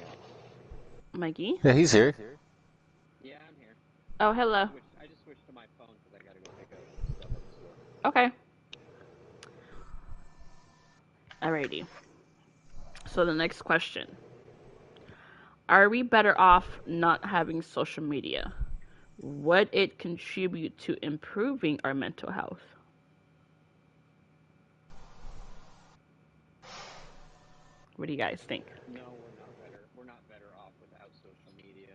Mikey? Yeah, he's here. Yeah, I'm here. Oh, I just hello. switched. I just switched to my phone because I gotta go pick up stuff at the store. Okay. Alrighty. So the next question. Are we better off not having social media? Would it contribute to improving our mental health? What do you guys think? No, we're not better. We're not better off without social media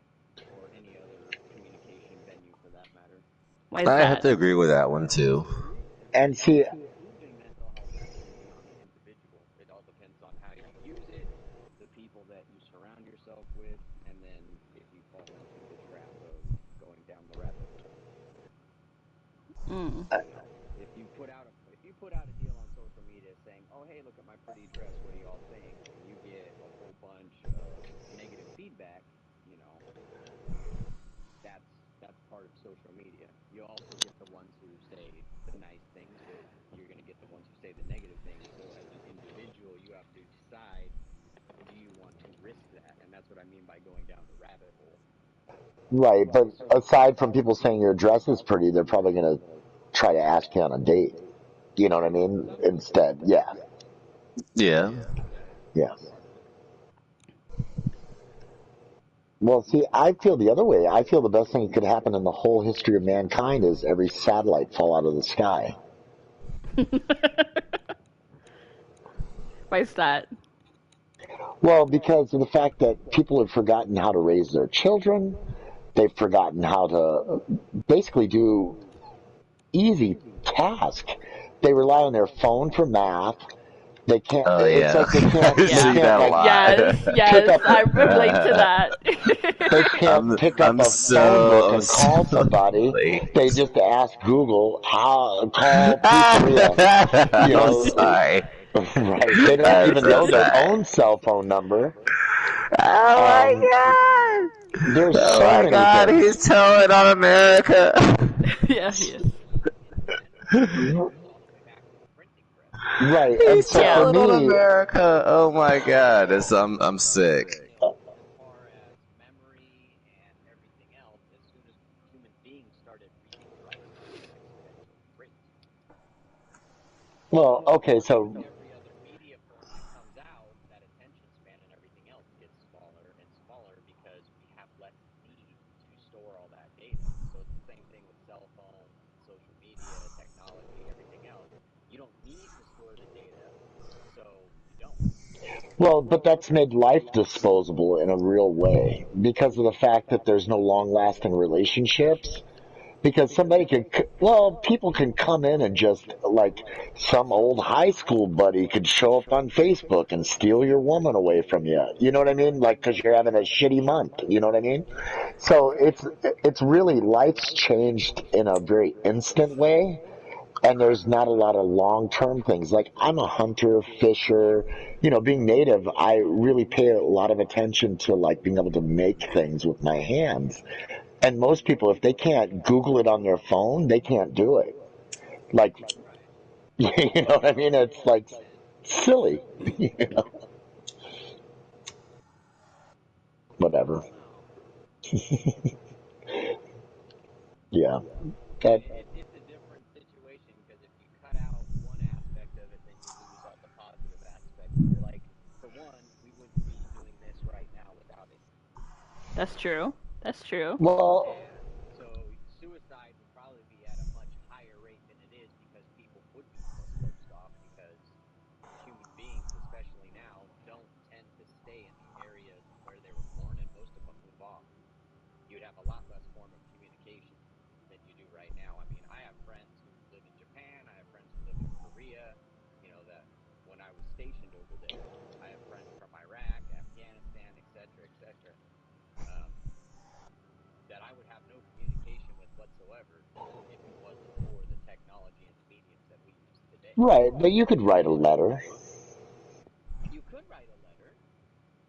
or any other communication venue for that matter. Why is I have that? to agree with that one too. And see, Improving mental health is going to be on the individual. It all depends on how you use it, the people that you surround yourself with, and then if you fall into the trap of going down the rabbit hole. Mm. If you put out a deal on social media saying, "Oh, hey, look at my pretty dress. What do y'all think?" and you get a whole bunch of negative feedback, you know, that's that's part of social media. You also get the ones who say the nice things, but you're going to get the ones who say the negative things. So as an individual, you have to decide, do you want to risk that? And that's what I mean by going down the rabbit hole. right, but aside from people saying your dress is pretty, they're probably going to try to ask you on a date. You know what I mean? Some people do. Instead, yeah, Yeah. yeah. Well, see, I feel the other way. I feel the best thing that could happen in the whole history of mankind is every satellite fall out of the sky. Why is that? Well, because of the fact that people have forgotten how to raise their children, they've forgotten how to basically do easy tasks. They rely on their phone for math. They can't. Oh It's yeah. like they can't. I They Yeah. see can't that a like lot. Yes, pick yes, up. I relate to that. They can't pick up I'm a phone so book I'm and call so somebody. They late. just ask Google how call pizzeria. You I'm know, sorry. right? They don't I'm even so know their sorry. own cell phone number. Oh my Um, god! there's Oh so my many god! things. He's telling on America. Yeah, he is. All the way back to the printing press. Right. And He's so for Yeah. telling on me, America. Oh my god! I'm sick. And as far as memory and everything else, as soon as human beings started Well, okay, With so every other media form that comes out, that attention span and everything else gets smaller and smaller because we have less need to store all that data. So it's the same thing with cell phones, social media, technology, everything else. You don't need to store the data, so you don't. well, but that's made life disposable in a real way because of the fact that there's no long-lasting relationships. Because somebody could, well, people can come in and just like some old high school buddy could show up on Facebook and steal your woman away from you. You know what I mean? Like, because you're having a shitty month. You know what I mean? So it's really life's changed in a very instant way, and there's not a lot of long term things. Like, I'm a hunter, fisher, being native, I really pay a lot of attention to like being able to make things with my hands. And most people, if they can't Google it on their phone, they can't do it. Like, Right. you know what I mean? It's like silly, I whatever. don't know. Yeah. Yeah, That, it's a different situation because if you cut out one aspect of it, then you lose all the positive aspects. Like, for one, we wouldn't be doing this right now without it. That's true. That's true. well, And so suicide would probably be at a much higher rate than it is because people would be more closed off because human beings, especially now, don't tend to stay in the areas where they were born and most of them move off. You'd have a lot less form of communication than you do right now. I mean, I have friends who live in Japan, I have friends who live in Korea, that when I was stationed over there, I have friends from Iraq, Afghanistan, etc., etc. Um, that I would have no communication with whatsoever if it wasn't for the technology and the mediums that we use today. right, but you could write a letter. You could write a letter,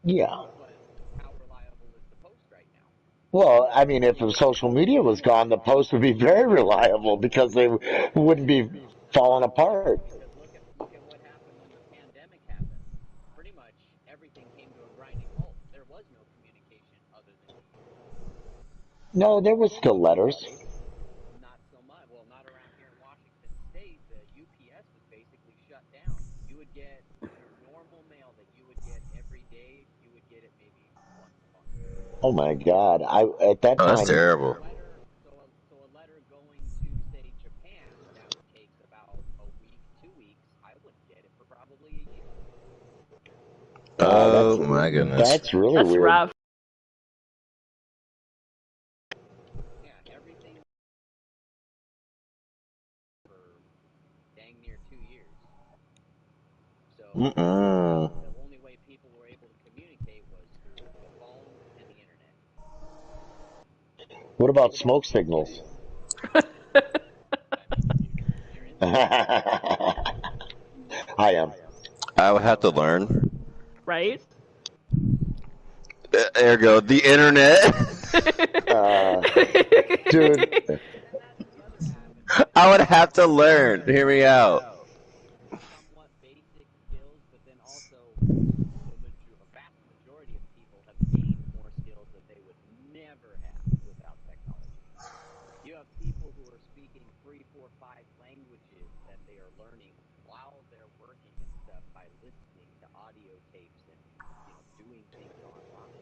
Yeah. but how reliable is the post right now? Well, I mean, if social media was gone, the post would be very reliable because they wouldn't be falling apart. Because look at what happened when the pandemic happened. Pretty much everything came to a grinding halt. There was no communication other than email. No, there was still letters. Not so much. Well, not around here in Washington State. The UPS was basically shut down. You would get your normal mail that you would get every day. You would get it maybe once a month. Oh my God. I at that Oh, that's time, So a terrible. letter, so a letter going to say Japan that takes about a week, 2 weeks. I wouldn't get it for probably a year. wow, Oh my goodness. that's really That's weird. rough. Yeah, everything for dang near 2 years. So Mm-mm. the only way people were able to communicate was through the phone and the internet. What about smoke signals? I mean, if you're into it, I am. I would have to learn. Right? Ergo, the internet. Uh, dude, and that's the other half of it is I would that have to learn. Hear me out. somewhat basic skills, but then also a vast majority of people have gained more skills that they would never have without technology. You have people who are speaking three, four, five languages that they are learning while they're working and stuff by listening to audio tapes and doing things online.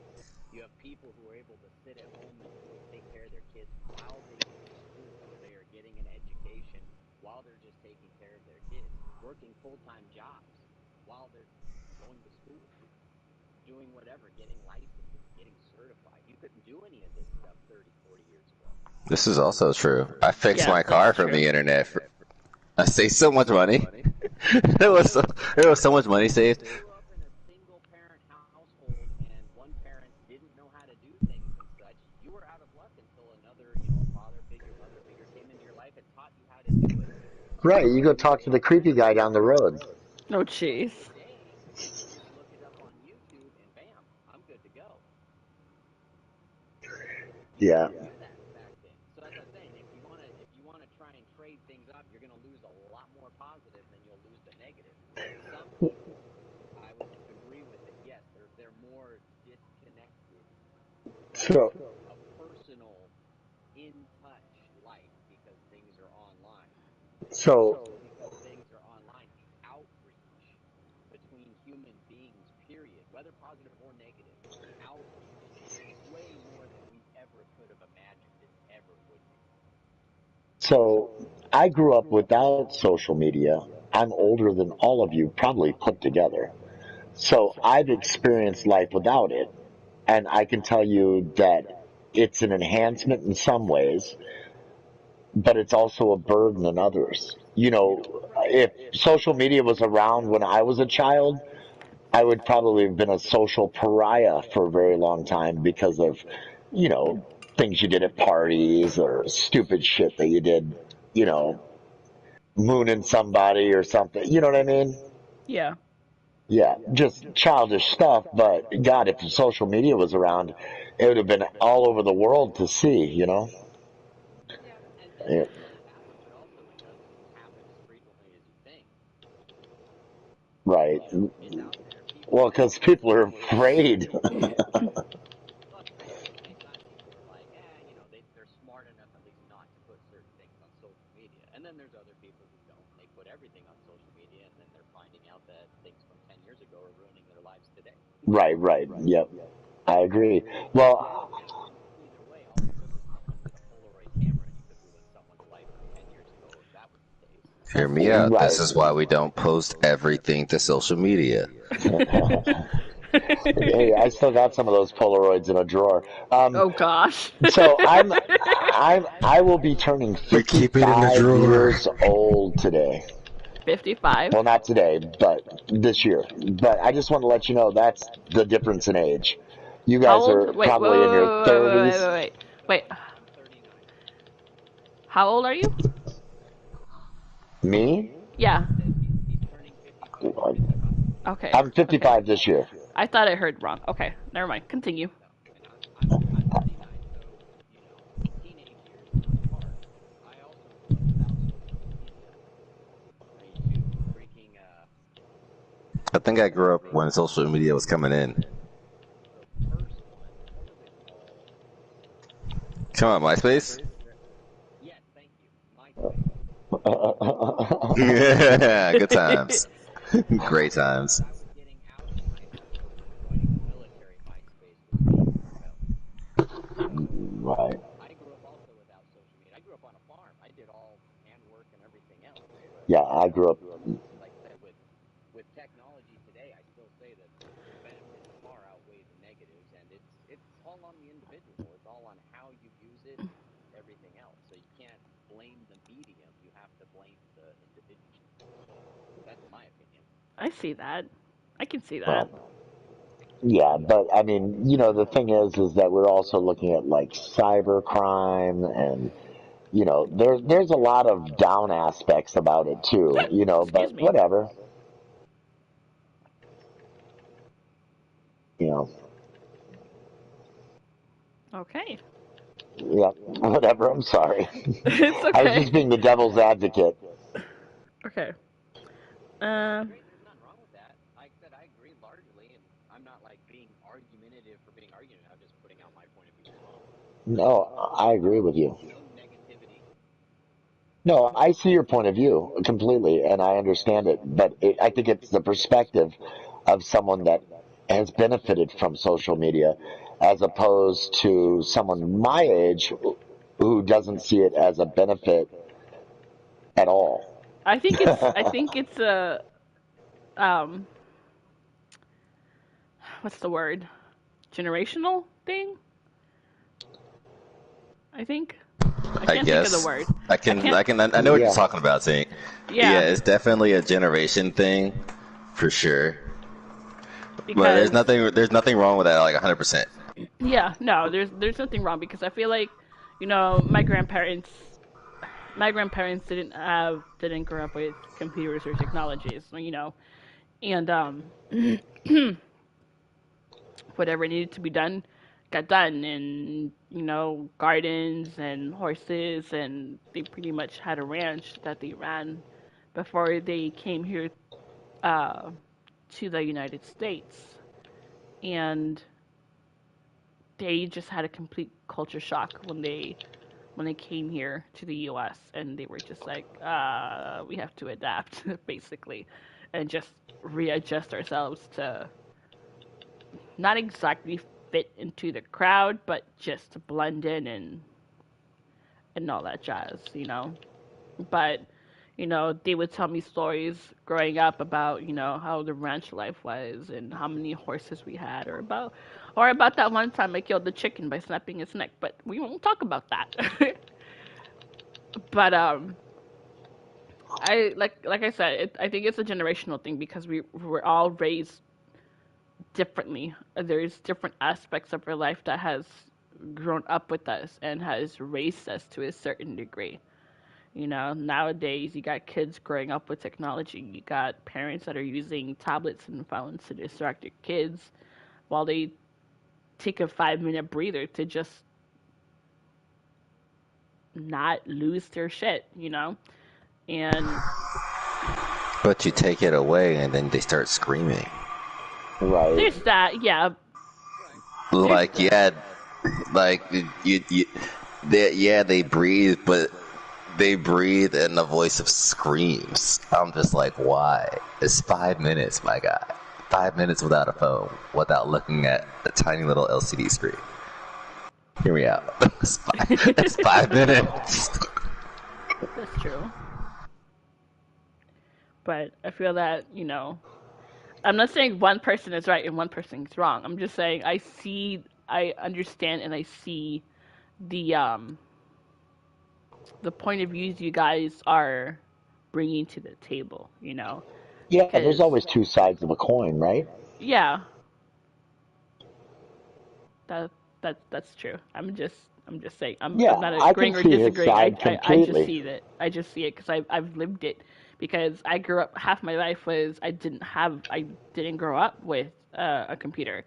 You have people who are able to sit at home and still take care of their kids while they go to school, or they are getting an education while they're just taking care of their kids, working full-time jobs while they're going to school, doing whatever, getting licenses, getting certified. You couldn't do any of this stuff 30, 40 years ago. This is also true. I fixed Yeah, my that's car from true. the internet. I saved so much money. there Yeah, was so, there was so much money if saved. you grew up in a single parent household and one parent didn't know how to do things and such, you were out of luck until another, a father figure, mother figure came into your life and taught you how to do it. right, you go talk to the creepy guy down the road. Oh, But jeez. today, you can just look it up on YouTube and bam, I'm good to go. You Yeah. couldn't do that back then. So that's what I'm saying. If you wanna try and trade things off, you're gonna lose a lot more positive than you'll lose the negative. Some people, I would agree with it. Yes, they're more disconnected from So, a personal, in touch life because things are online. But so also because things are online, So I grew up without social media. I'm older than all of you probably put together. So I've experienced life without it. And I can tell you that it's an enhancement in some ways, but it's also a burden in others. You know, if social media was around when I was a child, I would probably have been a social pariah for a very long time because of, you know, things you did at parties or stupid shit that you did, you know, mooning somebody or something. You know what I mean? Yeah. Yeah, just childish stuff. But God, if social media was around, it would have been all over the world to see, you know? Yeah, and Yeah, not only that, but also it doesn't happen as frequently as you think. right. It's out there. Well, People because people are afraid. look, but at the same time, people are like, they're smart enough at least not to put certain things on social media. And then there's other people who don't, and they put everything on social media, and then they're finding out that things from 10 years ago are ruining their lives today. Right, right. Yep. I agree. Now, Well, either way, all it took was someone with a Polaroid camera, and you could ruin someone's life from 10 years ago if that was the case. Hear me out. This right. is why we don't post everything to social media. Hey, I still got some of those Polaroids in a drawer. Oh gosh. So I will be turning We keep it in the 55 drawer. years old today. 55. Well, not today, but this year. But I just want to let you know that's the difference in age. You How guys old? are Wait, wait, wait, probably in your wait, wait, wait, wait, 30s. wait, wait. Wait, I'm 39. how old are you? Me? He Yeah. said he's turning 55. He's 55. Okay. I'm Okay. 55 this year. I thought I heard wrong. Okay. Never mind. Continue. No, and I'm 39. So teenage years apart. I also grew up without social media. I mean, shoot, freaking I think I grew up when social media was coming in. the first one. What was it called? Come on, MySpace? Yes, thank you, MySpace. Yeah, good times. Great As times. I was getting out of MySpace and joining the military, MySpace was being expelled. So Right. I grew up also without social media. I grew up on a farm. I did all handwork and everything else. But Yeah, I grew up. like I said, with technology today, I still say that the benefits far outweigh the negatives, and it's all on the individual. It's all on how you use it and everything else. So you can't blame the medium. You have to blame the individual. That's my opinion. I see that. I can see that. Well, yeah, but I mean, you know, the thing is that we're also looking at like cyber crime and you know, there's a lot of down aspects about it too, you know, Excuse but me. whatever, you know, Okay. yeah, whatever. I'm sorry. It's I was okay. just being the devil's advocate. Okay. That's Um. great. There's nothing wrong with that. Like I said, I agree largely, and I'm not like being argumentative for being argumentative. I'm just putting out my point of view as well. No, I agree with you. No negativity. No, I see your point of view completely, and I understand it. But I think it's the perspective of someone that has benefited from social media, as opposed to someone my age who doesn't see it as a benefit at all. I think it's. I think it's a. Um. What's the word? Generational thing. I think. I I can't think of the guess word. I can't. I know what you're Yeah, talking about, Tink. Yeah, Yeah. it's definitely a generation thing, for sure. But Because there's nothing wrong with that, like 100%. yeah. No. There's nothing wrong because I feel like, my grandparents didn't grow up with computers or technologies. And whatever needed to be done got done, and gardens and horses, and they pretty much had a ranch that they ran before they came here uh, to the United States, and they just had a complete culture shock when they came here to the US, and they were just like, we have to adapt basically, and just readjust ourselves to not exactly fit into the crowd, but just to blend in and all that jazz, But, they would tell me stories growing up about, how the ranch life was and how many horses we had, or about that one time I killed the chicken by snapping its neck. But we won't talk about that. But like I said, I think it's a generational thing because we're all raised differently. There's different aspects of our life that has grown up with us and has raised us to a certain degree. Nowadays you got kids growing up with technology. You got parents that are using tablets and phones to distract their kids while they take a 5 minute breather to just not lose their shit. And But you take it away and then they start screaming. Right. there's that, yeah. Like, yeah, like they breathe, but they breathe in the voice of screams. I'm just like, why? It's 5 minutes, my guy. 5 minutes without a phone, without looking at a tiny little LCD screen. Hear me out. It's 5 minutes. That's true. But I feel that, I'm not saying one person is right and one person is wrong. I'm just saying I understand, and I see the um the point of views you guys are bringing to the table. Yeah, there's Because always two sides of a coin, right? yeah, that that's true. I'm just saying. I'm Yeah, not I can agreeing or see his disagreeing. I side I just completely. see that. I just see it because I've lived it. Because I grew up, half my life was I didn't grow up with a computer,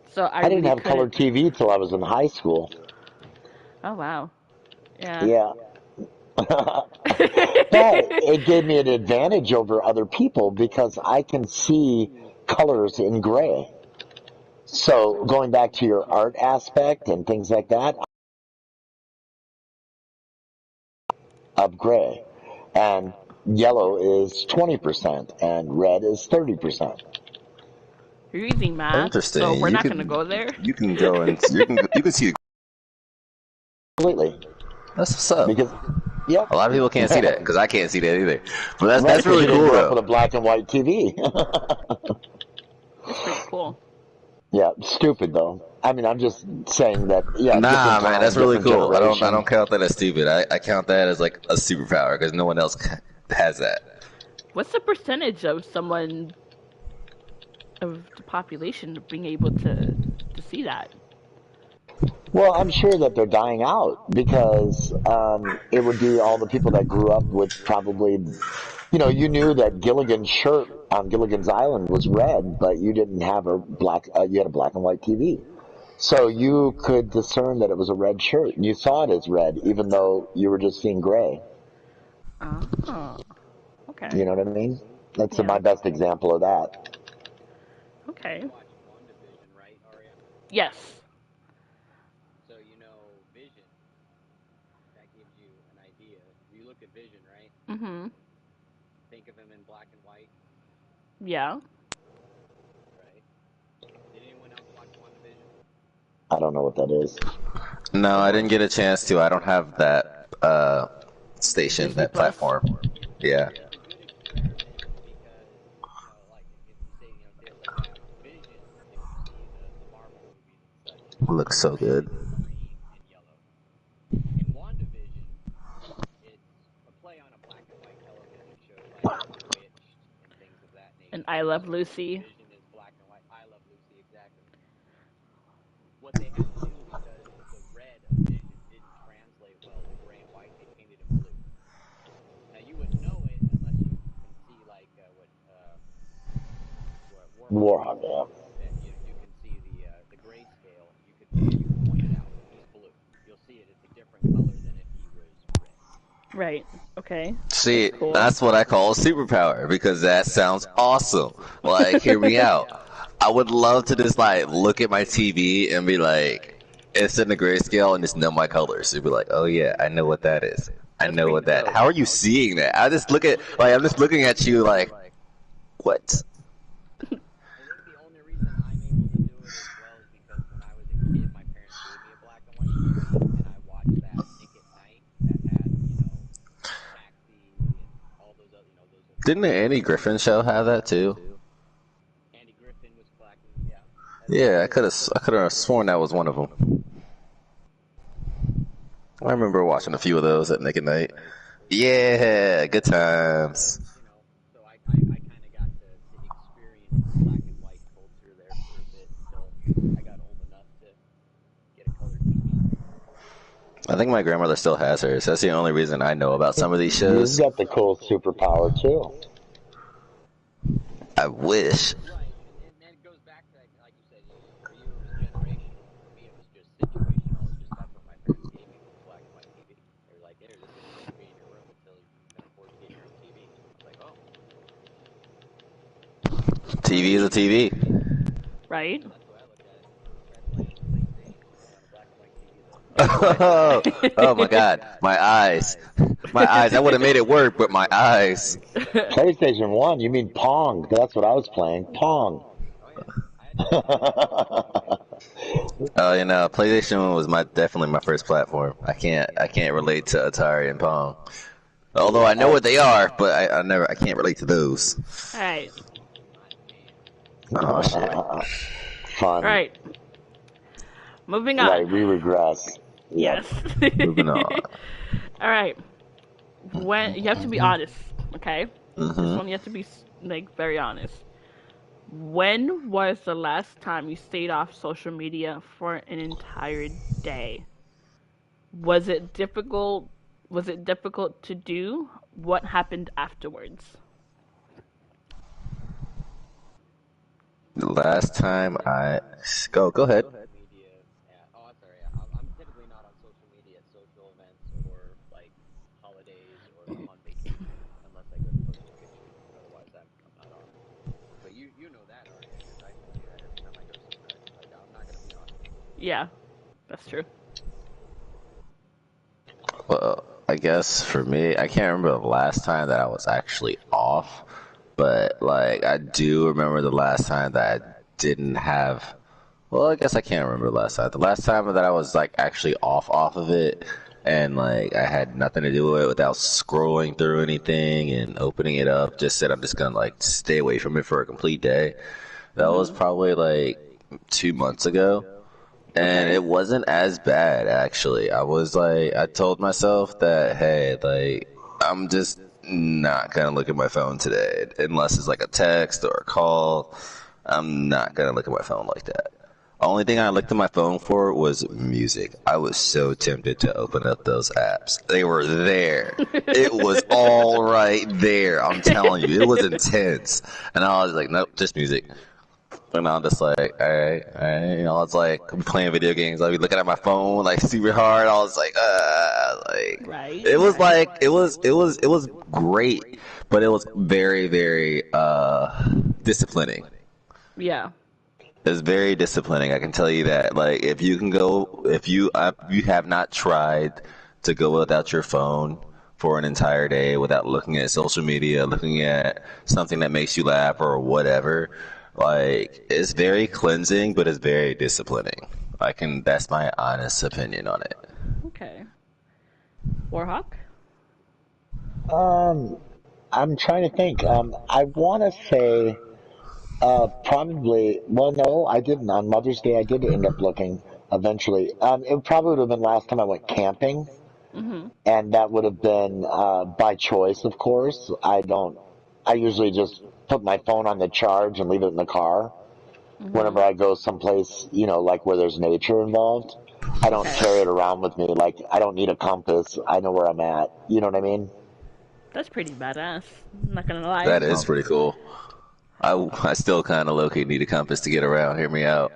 so I I didn't really have color couldn't. TV till I was in high school. Oh wow, yeah. Yeah. But it gave me an advantage over other people because I can see colors in gray. So going back to your art aspect and things like that, of gray. And yellow is 20% and red is 30%. You're using math, so Interesting. we're not gonna go there. You can go and you can see. Completely. That's what's up. Because, yep. A lot of people can't see that because I can't see that either. But Right, that's because really you didn't cool grow up with though. a black and white TV. It's pretty cool. Yeah, stupid though. I mean, I'm just saying that, yeah, different Nah, man, time, that's really different cool. I generation. don't count that as stupid. I count that as like a superpower because no one else has that. What's the percentage of someone of the population being able to see that? Well, I'm sure that they're dying out because it would be all the people that grew up with probably, you knew that Gilligan's shirt on Gilligan's Island was red, but you didn't have a black, you had a black and white TV. So you could discern that it was a red shirt and you saw it as red, even though you were just seeing gray. Oh, You okay. know what I mean? That's Yeah. my best example of that. Okay. You watched WandaVision, right, Arya? Yes. So you know Vision. That gives you an idea. You look at Vision, right? Mhm. Think of him in black and white, Yeah. right? Did anyone else watch WandaVision? I don't know what that is. No, I didn't get a chance to. I don't have that station, Disney that Plus. platform. Yeah, It's a good experiment because like if you say there's like that Vision, if you see the Marvel movies and such, it he's looks so red good. and green and yellow. In WandaVision, it's a play on a black and white television show like Bewitched and things of that And nature. I Love So Lucy. Vision is black and white. I Love Lucy, exactly. What they had to do because the red of Vision didn't translate well to gray and white, they painted him blue. Now you wouldn't know it unless you can see like what Warhawk Warhawk, did. yeah. That you can see the grayscale. You could point it out. He's blue. You'll see it. It's a different color than if he was red. Right. Okay. That's See, cool. that's what I call a superpower because that sounds awesome. Like, hear me out. I would love to just like look at my TV and be like, it's in the grayscale and just know my colors. You'd be like, oh yeah, I know what that is. I That's know pretty what that. dope. How are you seeing that? I'm just looking at you like, what? I think the only reason I'm able to do it as well is because when I was a kid, my parents gave me a black and white TV, and I watched that Nick at Night, that Didn't the Andy Griffin show have that too? Andy Griffin was black, and yeah. Yeah, I could have sworn that was one of them. I remember watching a few of those at Nick at Night. Yeah, good times. So I kind of got to experience the black and white culture there for a bit until I got old enough to get a color TV. I think my grandmother still has hers. That's the only reason I know about some of these You've shows. got the cool superpower too. I wish. Right, and then it goes back to, like you said, for you it was generational. For me, it was just situational. It was just that's what my parents gave me, was black and white TV. They were like, "There, this is going to be in your room until you can afford to get your own TV." I was like, "Oh." TV is a TV. Right? That's the way I look at it. Try to play the same thing on a black and white TV. Oh my God, my eyes, my eyes. I would have made it work, but my eyes. PlayStation 1, you mean Pong. That's what I was playing. Pong. Oh, you know, PlayStation 1 was definitely my first platform. I can't relate to Atari and Pong. Although I know what they are, but I can't relate to those. Alright. Oh shit. Fun. Alright. Moving on. Right, we regress. Yes. Moving on. Alright. When you have to be honest, okay? This Mhm. one you have to be like very honest. When was the last time you stayed off social media for an entire day? Was it difficult? Was it difficult to do? What happened afterwards? The last time I go ahead. Media. Yeah. Oh, I'm sorry. I'm typically not on social media, social events, or like holidays or on vacation, unless I go to post a picture. Otherwise, I'm not on. But you know that already, because I do that every time I go somewhere. Like, I'm not gonna be on. Yeah, that's true. Well, I guess for me, I can't remember the last time that I was actually off, but like I do remember the last time that I didn't have. Well, I guess I can't remember the last time. The last time that I was like actually off of it, and like I had nothing to do with it without scrolling through anything and opening it up. Just said I'm just gonna like stay away from it for a complete day. That was probably like 2 months ago. And it wasn't as bad, actually. I was like, I told myself that, hey, like, I'm just not gonna look at my phone today. Unless it's like a text or a call. I'm not gonna look at my phone like that. Only thing I looked at my phone for was music. I was so tempted to open up those apps. They were there. It was all right there. I'm telling you, it was intense. And I was like, nope, just music. And I'm just like, all right. You know, it's like I'm playing video games. I'll be looking at my phone like super hard. I was like, Right. it was like it was great, but it was very, very disciplining. Yeah. It's very disciplining. I can tell you that. Like, if you have not tried to go without your phone for an entire day without looking at social media, looking at something that makes you laugh or whatever, like, it's very cleansing, but it's very disciplining. That's my honest opinion on it. Okay. Warhawk? I'm trying to think. I want to say probably. Well, no, I didn't. On Mother's Day, I did end up looking eventually. It probably would have been last time I went camping, Mm-hmm. and that would have been by choice, of course. I usually just put my phone on the charge and leave it in the car Mm-hmm. whenever I go someplace, like where there's nature involved. I don't Okay. carry it around with me. Like, I don't need a compass. I know where I'm at. You know what I mean? That's pretty badass. I'm not gonna lie. That is pretty cool. I still kind of low-key need a compass to get around. Hear me out.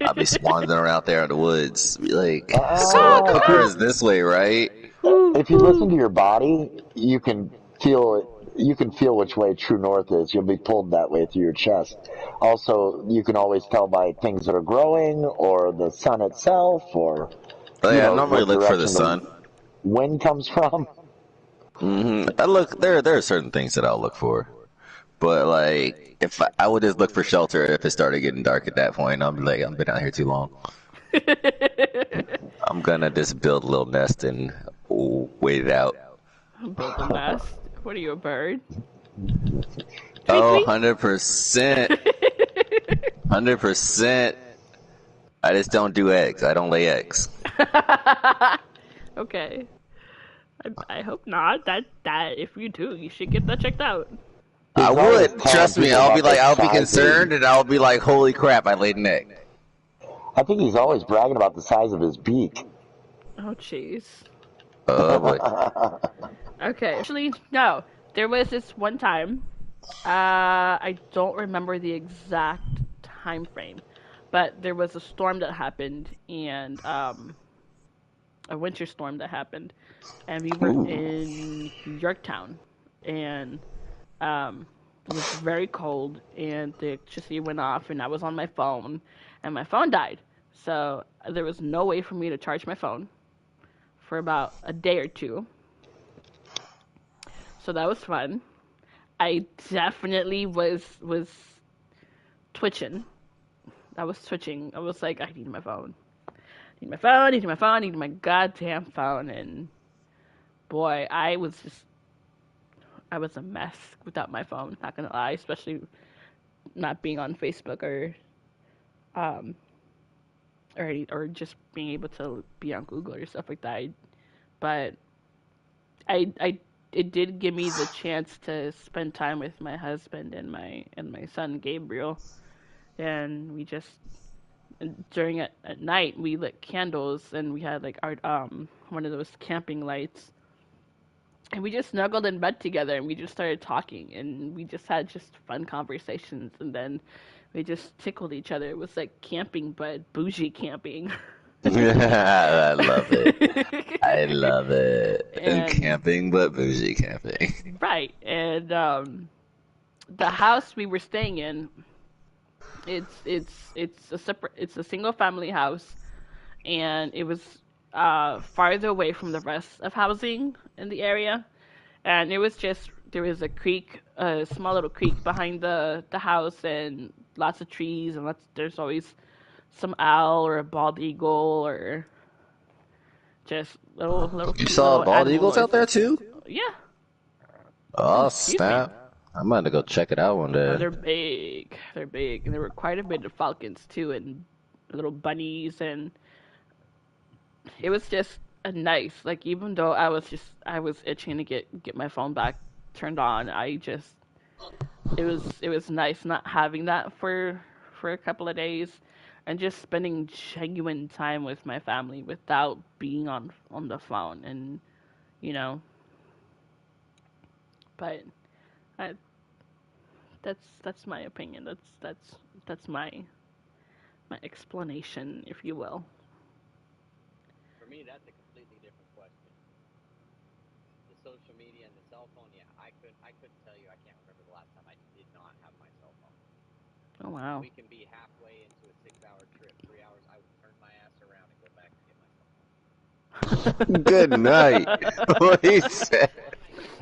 I'll be wandering around there in the woods. Be like, so a car is this way, right? If you listen to your body, you can feel it. You can feel which way true north is. You'll be pulled that way through your chest. Also, you can always tell by things that are growing, or the sun itself, or Oh yeah, I normally what look for the direction sun. the wind comes from. I look there. There are certain things that I'll look for, but like if I would just look for shelter if it started getting dark at that point. I'll be like, I've been out here too long. I'm gonna just build a little nest and wait it out. Build a nest. What are you, a bird? Tweet Oh, tweet. 100%. 100%. I just don't do eggs. I don't lay eggs. Okay. I hope not. That if you do, you should get that checked out. I He's always would. telling Trust me. people about the I'll be size of concerned and I'll be like, holy crap, I laid an egg. I think he's always bragging about the size of his beak. Oh jeez. Oh boy. Okay. Actually, no. There was this one time. I don't remember the exact time frame, but there was a storm that happened and a winter storm that happened, and we were Ooh. in Yorktown, and it was very cold, and the electricity went off, and I was on my phone, and my phone died. So there was no way for me to charge my phone for about a day or two. So that was fun. I definitely was twitching. I was twitching. I was like, I need my phone. I need my phone. I need my phone. I need my goddamn phone. And boy, I was a mess without my phone. Not gonna lie, especially not being on Facebook um or just being able to be on Google or stuff like that. But I it did give me the chance to spend time with my husband and my son Gabriel, and we just during at night we lit candles and we had like our one of those camping lights, and we just snuggled in bed together and we just started talking and we just had just fun conversations, and then we just tickled each other. It was like camping but bougie camping. I love it. I love it. And And camping, but bougie camping. right, and the house we were staying in, it's a single family house, and it was farther away from the rest of housing in the area, and it was just there was a creek, a small little creek behind the house, and lots of trees, and there's always some owl or a bald eagle or just little You cute saw little bald animal eagles out there noises. too? Yeah. Oh, Oh, excuse me. snap. I'm gonna go check it out one Oh, day. they're big. They're big, and there were quite a bit of falcons too, and little bunnies, and it was just a nice. Like even though I was itching to get my phone back turned on, I just it was nice not having that for a couple of days, and just spending genuine time with my family without being on the phone, and you know, but I, that's my opinion. That's my explanation, if you will. For me, that's a completely different question. The social media and the cell phone, yeah, I couldn't tell you. I can't remember the last time I did not have my cell phone. Oh wow. We can be halfway into a 6 hour trip, 3 hours. I would turn my ass around and go back and get my cell phone. Good night. What he said.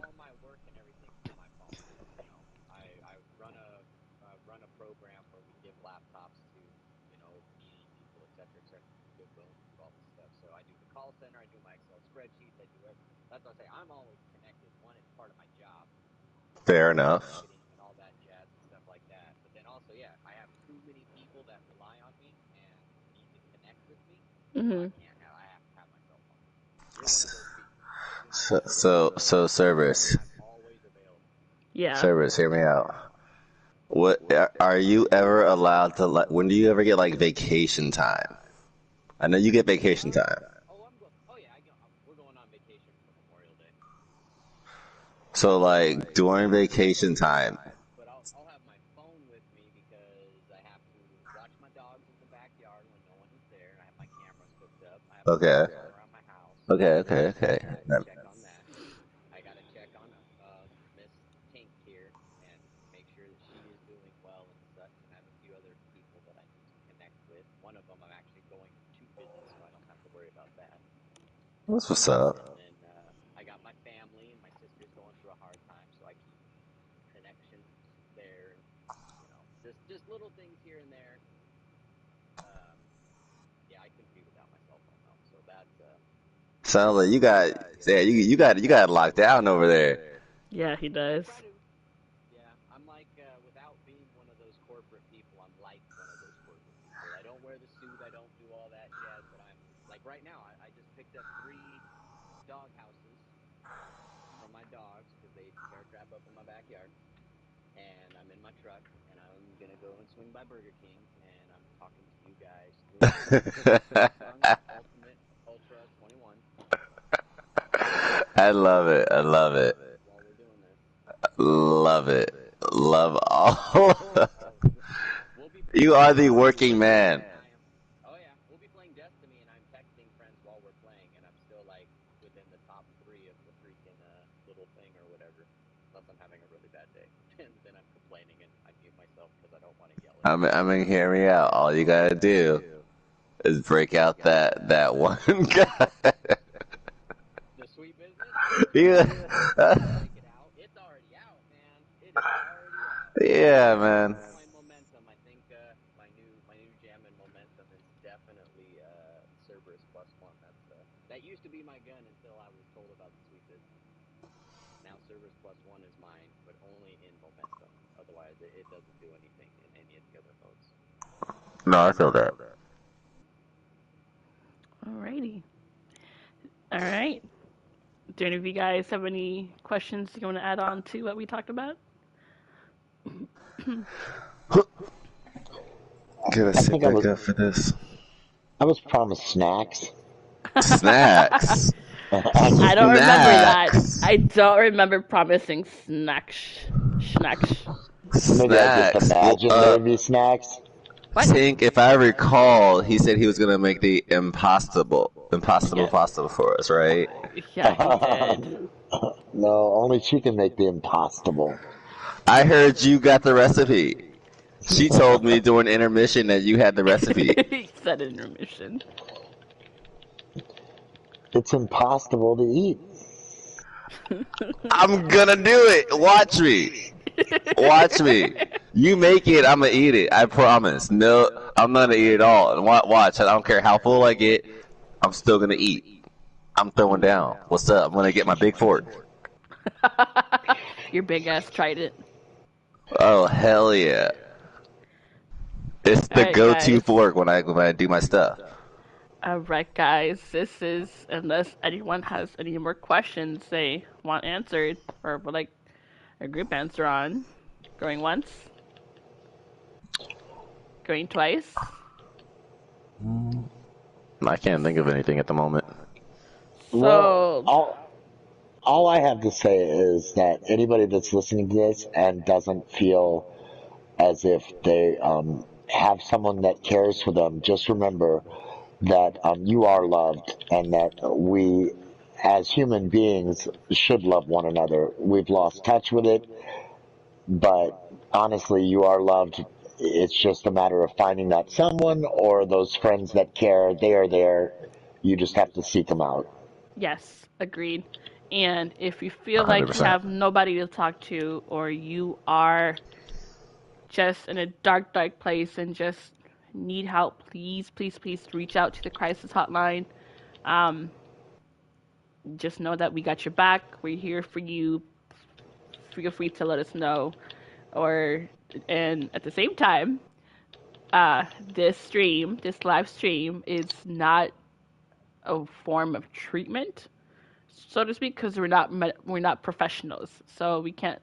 All my work and everything through my phone. You know, I run a program where we give laptops to needy people, etc., Goodwill, do all this stuff. So I do the call center, I do my Excel spreadsheets, I do everything. That's what I say. I'm always connected. One, it's part of my job, Fair enough. marketing and all that jazz and stuff like that. But then also, yeah, I have too many people that rely on me and need to connect with me, so Mhm. I have to have my cell phone. You're one of those people. You're my So service, I'm always available. Yeah. service. Hear me out. What are you ever allowed to like? When do you ever get like vacation time? I know you get vacation time. Oh yeah, we're going on vacation for Memorial Day. So like during vacation time. But I'll have my phone with me because I have to watch my dogs in the backyard when no one is there. I have my cameras hooked up. I have my Okay. cameras all around my house. Okay. Check on that. I gotta check on Miss Tink here and make sure that she is doing well and such. And I have a few other people that I need to connect with. One of them I'm actually going to visit, so I don't have to worry about that. That's what's up. And then I got my family, and my sister's going through a hard time, so I keep connections there. Just little things here and there. Um, yeah, I couldn't be without my cell phone though. So that's Sounds like you got it locked down over there. Yeah, he does. yeah. like right now, I just picked up 3 dog houses from my dogs because they bear trap up in my backyard. And I'm in my truck, and I'm gonna go and swing by Burger King, and I'm talking to you guys through Samsung Ultimate Ultra 21. I love it. I love it. While we're doing this, Love it. Love all. we'll be You are the working man. Oh yeah, we'll be playing Destiny, and I'm texting friends while we're playing, and I'm still like within the top 3 of the freaking little thing or whatever, unless I'm having a really bad day, and then I'm complaining and I mute myself because I don't want to yell at you. I mean, hear me out. All you gotta do is break out that one guy. The sweet business. Yeah. Break it out. It's already out, man. It is already out. Yeah, man. My momentum, I think my new jam and momentum is definitely Cerberus +1. That used to be my gun until I was told about the sweet business. Now Cerberus +1 is mine, but only in momentum. Otherwise, it doesn't do anything in any of the other modes. No, I feel that. Alrighty. All right. Do any of you guys have any questions you want to add on to what we talked about? Gotta I sit think I back was up for this. I was promised snacks. Snacks. I don't remember that. Snacks. I don't remember promising snacks. Snacks. Maybe I just Snacks. imagined there'd be snacks. What? Tink, if I recall, he said he was gonna make the impossible Yes. possible for us, right? Yeah, he did. No, only she can make the impossible. I heard you got the recipe. She told me during intermission that you had the recipe. He said intermission. It's impossible to eat. I'm gonna do it. Watch me. Watch me. You make it, I'm gonna eat it. I promise. No, I'm not gonna eat it all. And watch. I don't care how full I get. I'm still gonna eat. I'm throwing down. What's up? I'm gonna get my big fork. Your big ass trident. Oh hell yeah! It's the Alright, go-to guys. fork when I do my stuff. Alright, guys. This is, unless anyone has any more questions they want answered or would like a group answer on. Going once. Going twice. I can't think of anything at the moment. So, All I have to say is that anybody that's listening to this and doesn't feel as if they have someone that cares for them, just remember that you are loved and that we, as human beings, should love one another. We've lost touch with it, but honestly, you are loved. It's just a matter of finding that someone or those friends that care. They are there. You just have to seek them out. yes, agreed. And if you feel like you 100%. have nobody to talk to, or you are just in a dark, dark place and just need help, please, please, please reach out to the crisis hotline. Um, just know that we got your back. We're here for you. Feel free to let us know. And at the same time, this live stream, is not a form of treatment, so to speak, because we're not professionals, so we can't,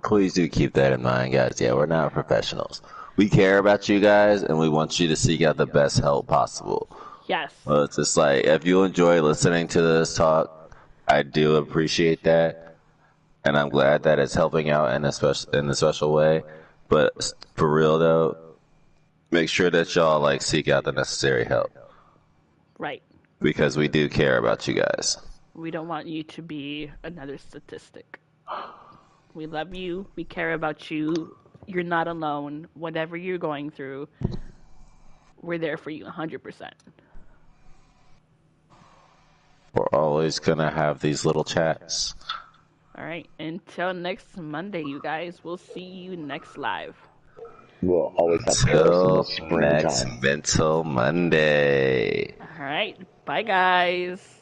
Please do keep that in mind, guys. Yeah, we're not professionals. We care about you guys, and we want you to seek out the best help possible. Yes. Well, it's just like, if you enjoy listening to this talk, I do appreciate that, and I'm glad that it's helping out in a special way. But for real though, make sure that y'all like seek out the necessary help Right. because we do care about you guys. We don't want you to be another statistic. We love you. We care about you. You're not alone. Whatever you're going through, we're there for you 100%. We're always gonna have these little chats. All right. Until next Monday, you guys. We'll see you next live. We'll always have Paris in the Till next springtime. Mental Monday. All right. Bye, guys.